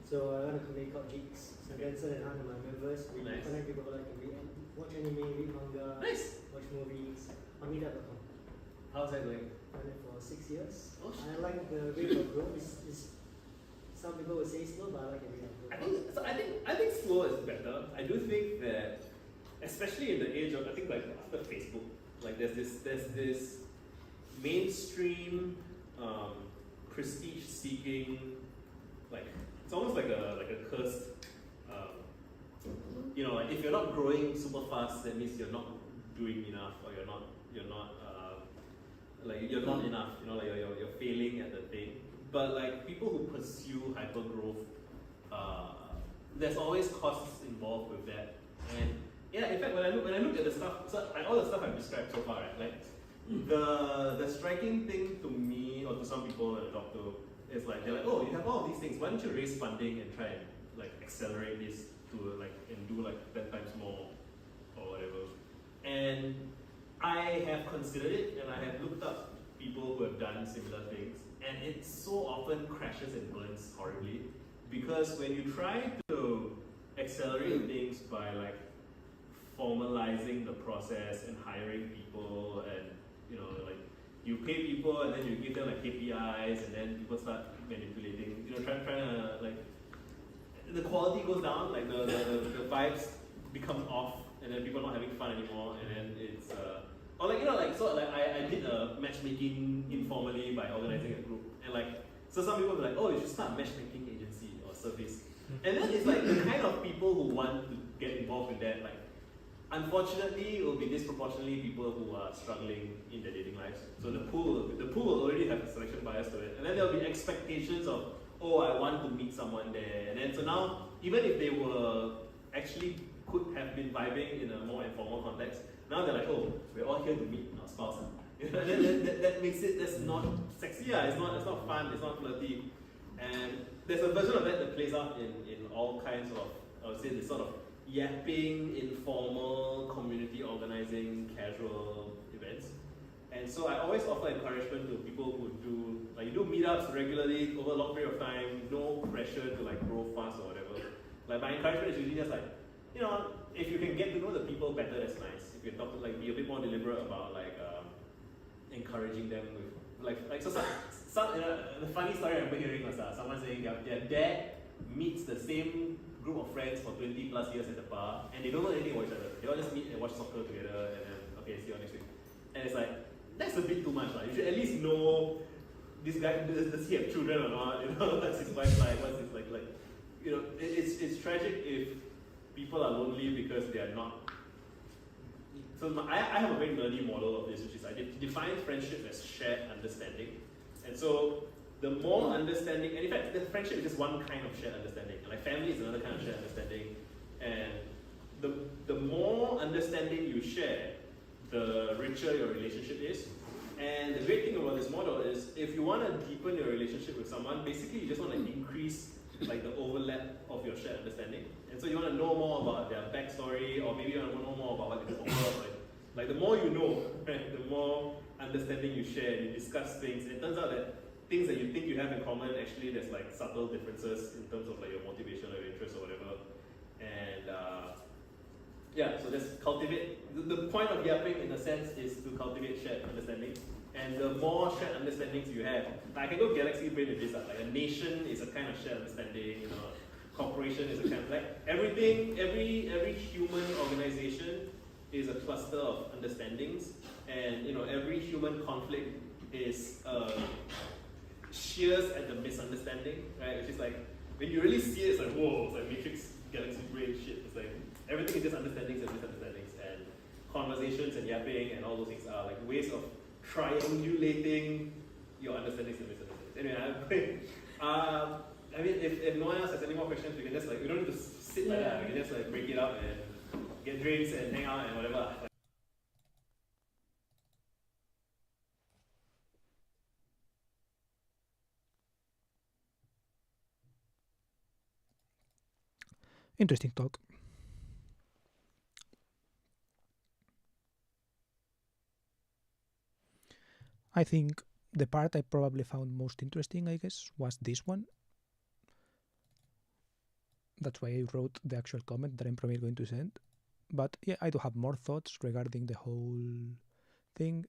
So I run a community called Geeks. So Benson and Hannah, my members, we Nice. connect people who like to read, watch anime, read manga, Nice. watch movies on meetup.com. How's that going? Run it for 6 years. Oh, shit. I like the rate of growth. It's some people would say slow, but I like the rate of growth. I think slow is better. I do think that, especially in the age of after Facebook, like there's this mainstream prestige seeking, like it's almost like a cursed. Like if you're not growing super fast, that means you're not doing enough, or you're not enough. Like you're failing at the thing. But like people who pursue hyper growth, there's always costs involved with that. And yeah, in fact, when I look at the stuff, all the stuff I've described so far, right? Like the striking thing to me or to some people that I talk to is like they're like, oh, you have all of these things. Why don't you raise funding and try and like accelerate this to like and do like 10 times more or whatever? And I have considered it, and I have looked up people who have done similar things, and it so often crashes and burns horribly, because when you try to accelerate things by like formalizing the process and hiring people, and like you pay people and then you give them like KPIs, and then people start manipulating, trying to like the quality goes down, like the vibes become off, and then people are not having fun anymore, and then it's or like I did a matchmaking informally by organizing a group, and like so some people were like, oh, you should start a matchmaking agency or service, and then it's like the kind of people who want to get involved in that, like unfortunately it will be disproportionately people who are struggling in their dating lives. So the pool will already have a selection bias to it, and then there'll be expectations of, oh, I want to meet someone there, and then so now even if they were actually could have been vibing in a more informal context, now they're like, oh, we're all here to meet our spouse. That makes it, that's not sexy, it's not fun, it's not flirty. And there's a version of that plays out in all kinds of, I would say, this sort of yapping, informal, community organizing, casual events. And so I always offer encouragement to people who do, like you do meetups regularly over a long period of time, no pressure to like grow fast or whatever. Like my encouragement is usually just like, if you can get to know the people better, that's nice. If you talk to like be a bit more deliberate about like encouraging them with the funny story I remember hearing was someone saying their dad meets the same group of friends for 20 plus years at the bar, and they don't know anything about each other. They all just meet and watch soccer together, and then okay, see you next week. And it's like, that's a bit too much. You should at least know this guy, does he have children or not? What's his wife like? What's his like? It's tragic if people are lonely because they are not. So I have a very nerdy model of this, which is I define friendship as shared understanding. And so the more understanding, and in fact, the friendship is just one kind of shared understanding. Like family is another kind of shared understanding. And the more understanding you share, the richer your relationship is. And the great thing about this model is if you want to deepen your relationship with someone, basically you just want to increase like the overlap of your shared understanding. And so you want to know more about their backstory, or maybe you want to know more about what they do for work. Like the more you know, right, the more understanding you share, you discuss things. It turns out that things that you think you have in common, actually there's like subtle differences in terms of like your motivation or your interest or whatever. And yeah, so just cultivate. The point of yapping, in a sense, is to cultivate shared understanding. And the more shared understandings you have, like I can go galaxy brain with this. Like a nation is a kind of shared understanding. You know, corporation is a kind of like everything. Every human organization is a cluster of understandings, and you know every human conflict is shears at the misunderstanding, right? Which is like when you really see it, it's like whoa, it's like Matrix galaxy brain shit. It's like everything is just understandings and misunderstandings, and conversations and yapping and all those things are like ways of triangulating your understandings and misunderstandings. Anyway, I mean, if no one else has any more questions, we can just like we don't need to sit like that. We can just like break it up and get drinks and hang out and whatever. Interesting talk. I think the part I probably found most interesting, I guess, was this one. That's why I wrote the actual comment that I'm probably going to send. But yeah, I do have more thoughts regarding the whole thing.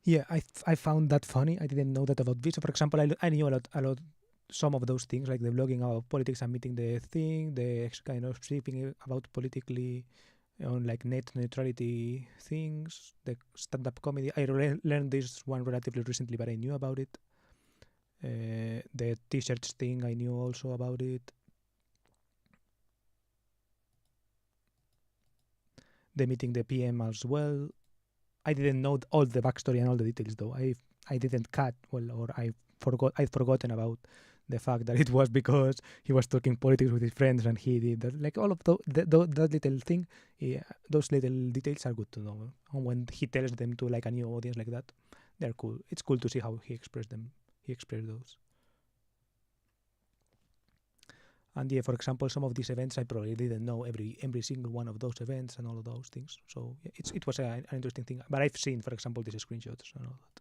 Yeah, I found that funny. I didn't know that about Visa. For example, I knew a lot, some of those things, like the blogging about politics and meeting the thing, the kind of speaking about politically on like net neutrality things, the stand-up comedy. I learned this one relatively recently, but I knew about it. The t-shirts thing, I knew also about it. The meeting the PM as well. I didn't know all the backstory and all the details though. I didn't cut or I'd forgotten about the fact that it was because he was talking politics with his friends and he did that. Like all of that little thing, yeah, those little details are good to know. And when he tells them to like a new audience like that, they're cool. It's cool to see how he expressed them. He expressed those. And yeah, for example, some of these events I probably didn't know every single one of those events and all of those things. So yeah, it was an interesting thing. But I've seen, for example, these screenshots and all that.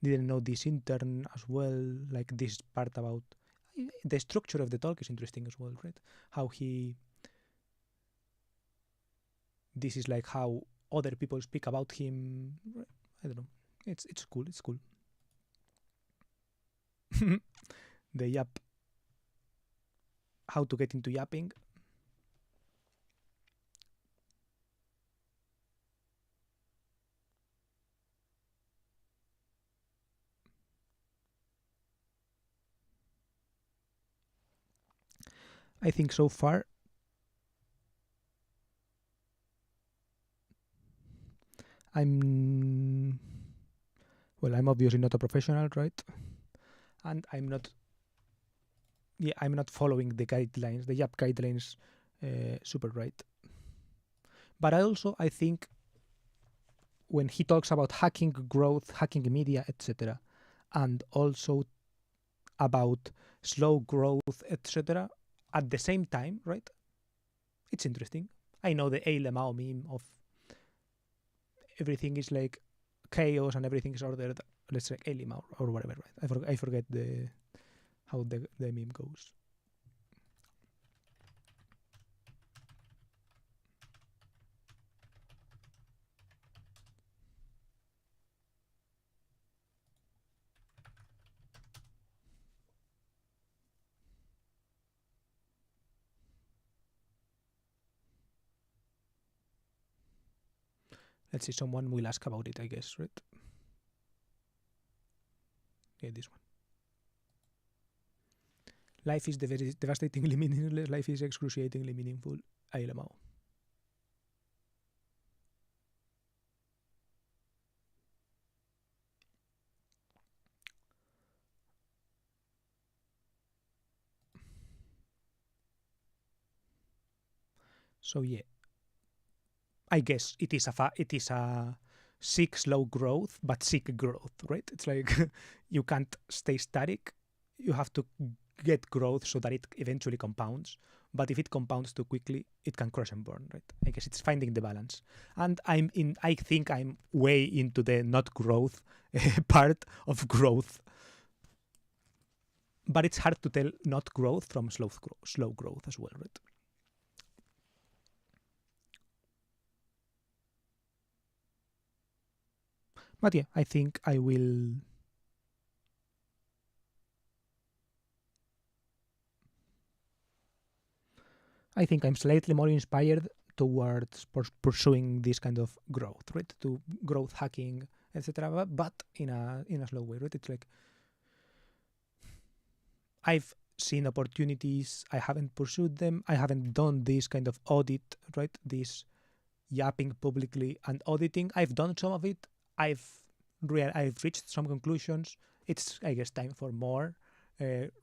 Didn't know this intern as well, like this part about the structure of the talk is interesting as well, right? How this is like how other people speak about him. I don't know. It's cool. It's cool. The yap. How to get into yapping. I think so far I'm obviously not a professional, right? And I'm not following the guidelines, the YAP guidelines super right. But I think when he talks about hacking growth, hacking media, etc., and also about slow growth, etc., at the same time, right? It's interesting. I know the A Lemao meme of everything is like chaos and everything is ordered. Let's say A Lemao or whatever, right? I forget how the meme goes. Let's see, someone will ask about it, I guess, right? Yeah, this one. Life is devastatingly meaningless. Life is excruciatingly meaningful. I Lemao. So yeah, I guess it is a seek slow growth, but seek growth, right? It's like you can't stay static. You have to get growth so that it eventually compounds. But if it compounds too quickly, it can crash and burn, right? I guess it's finding the balance. And I think I'm way into the not growth part of growth. But it's hard to tell not growth from slow growth as well, right? But yeah, I think I will. I think I'm slightly more inspired towards pursuing this kind of growth, right? To growth hacking, etc. But in a slow way, right? It's like I've seen opportunities, I haven't pursued them, I haven't done this kind of audit, right? This yapping publicly and auditing. I've done some of it. I've I've reached some conclusions. It's I guess time for more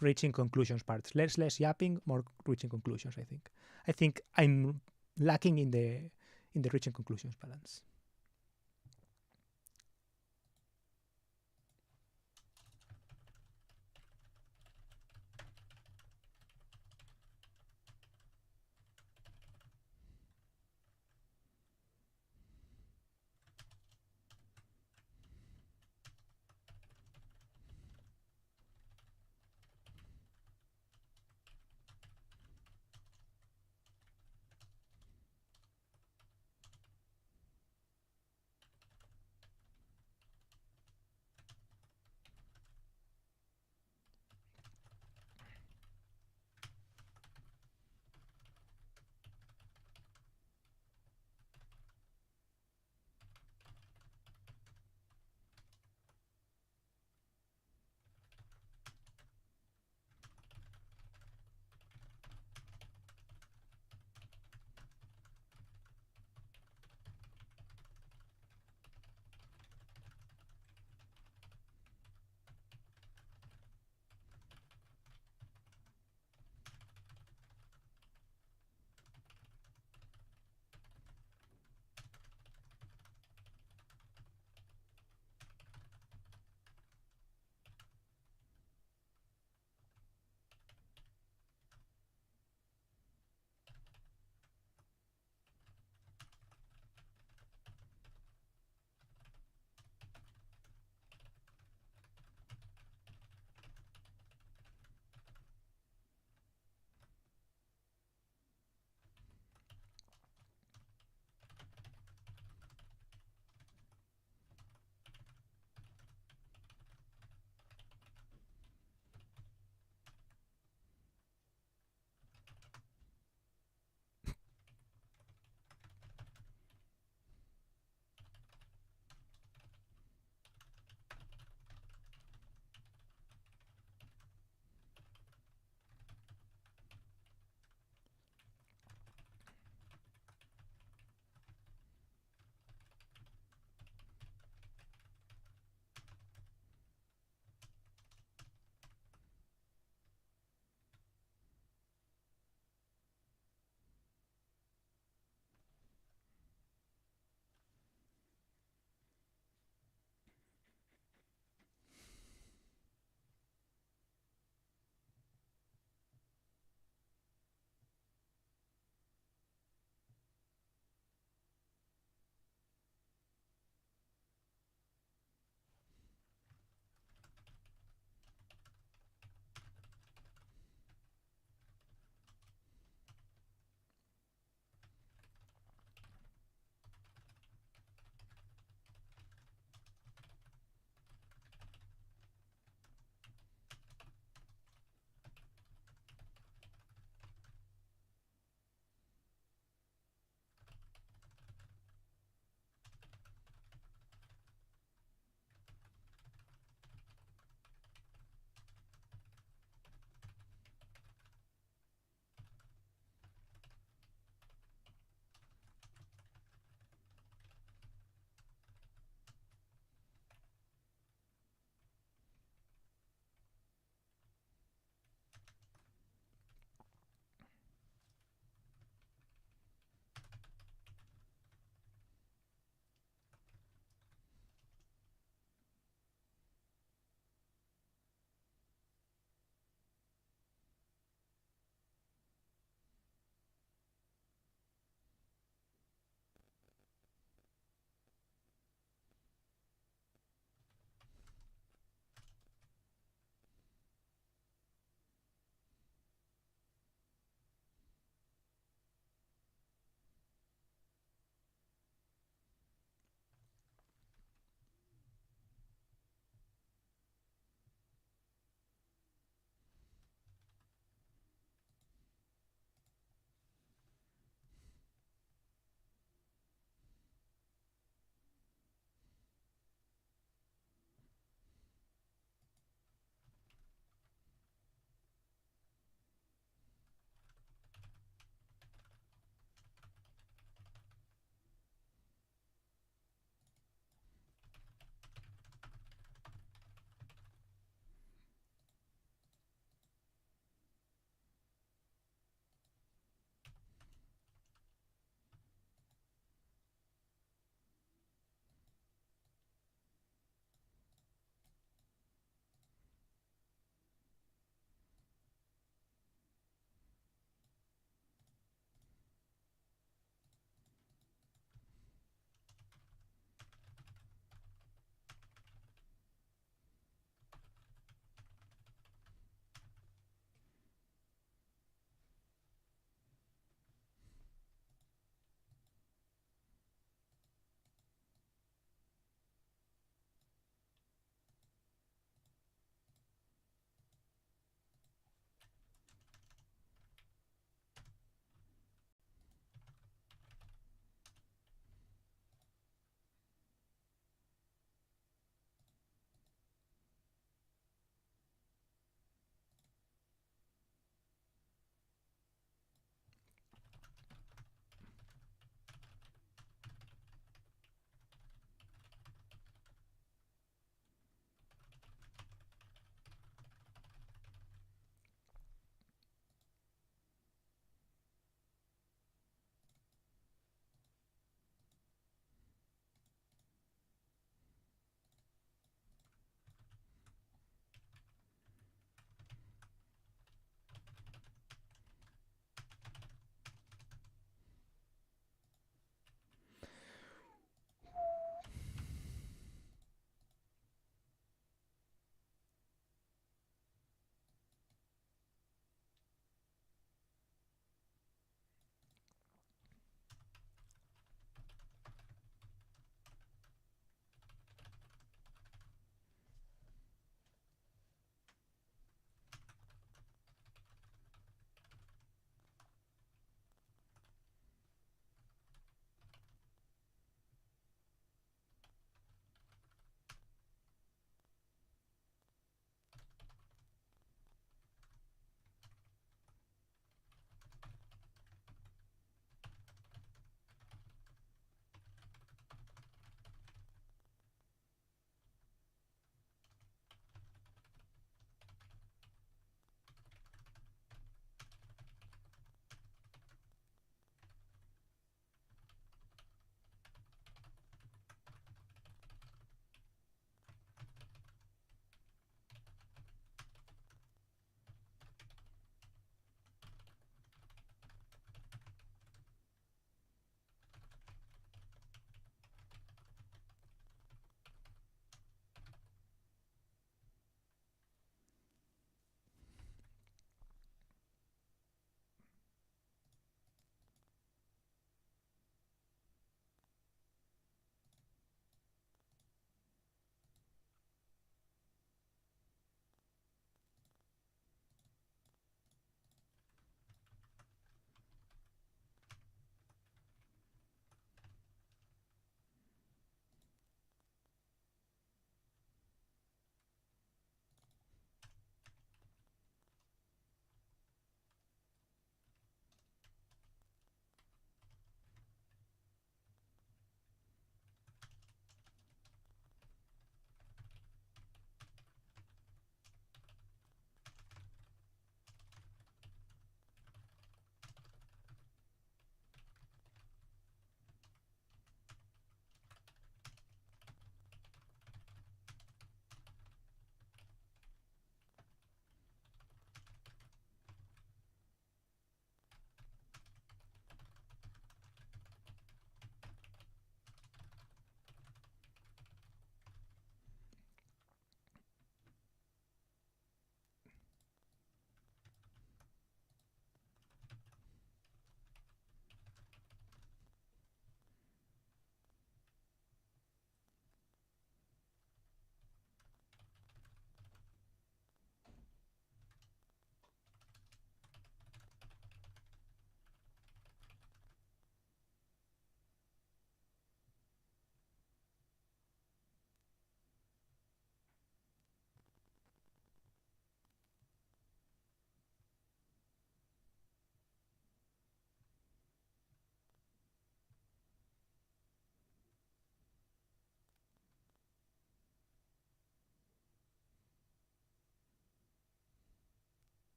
reaching conclusions parts. Less yapping, more reaching conclusions. I think I'm lacking in the reaching conclusions balance.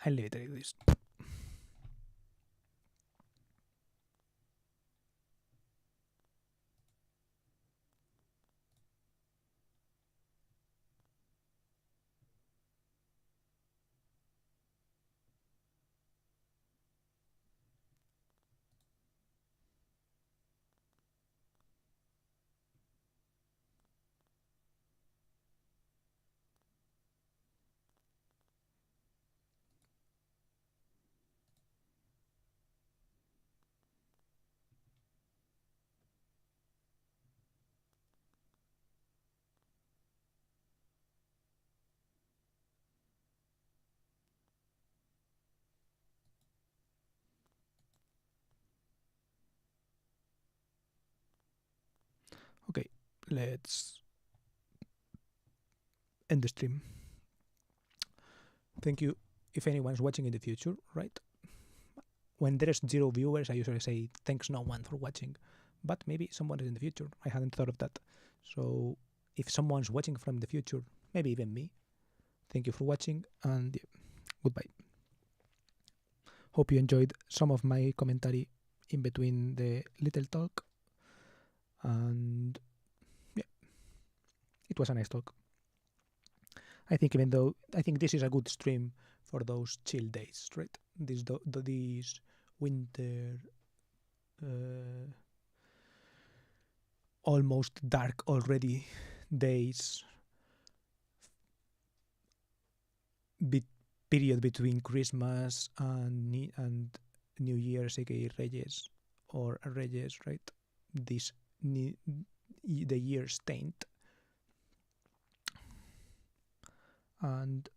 I'll leave it like this. Okay, let's end the stream. Thank you if anyone's watching in the future, right? When there's 0 viewers, I usually say thanks no one for watching, but maybe someone is in the future. I hadn't thought of that. So if someone's watching from the future, maybe even me, thank you for watching, and yeah, goodbye. Hope you enjoyed some of my commentary in between the little talk, and yeah, it was a nice talk. I think this is a good stream for those chill days, right? These winter, almost dark already days, period between Christmas and New Year's, aka Reyes or Reyes, right? The year stained, and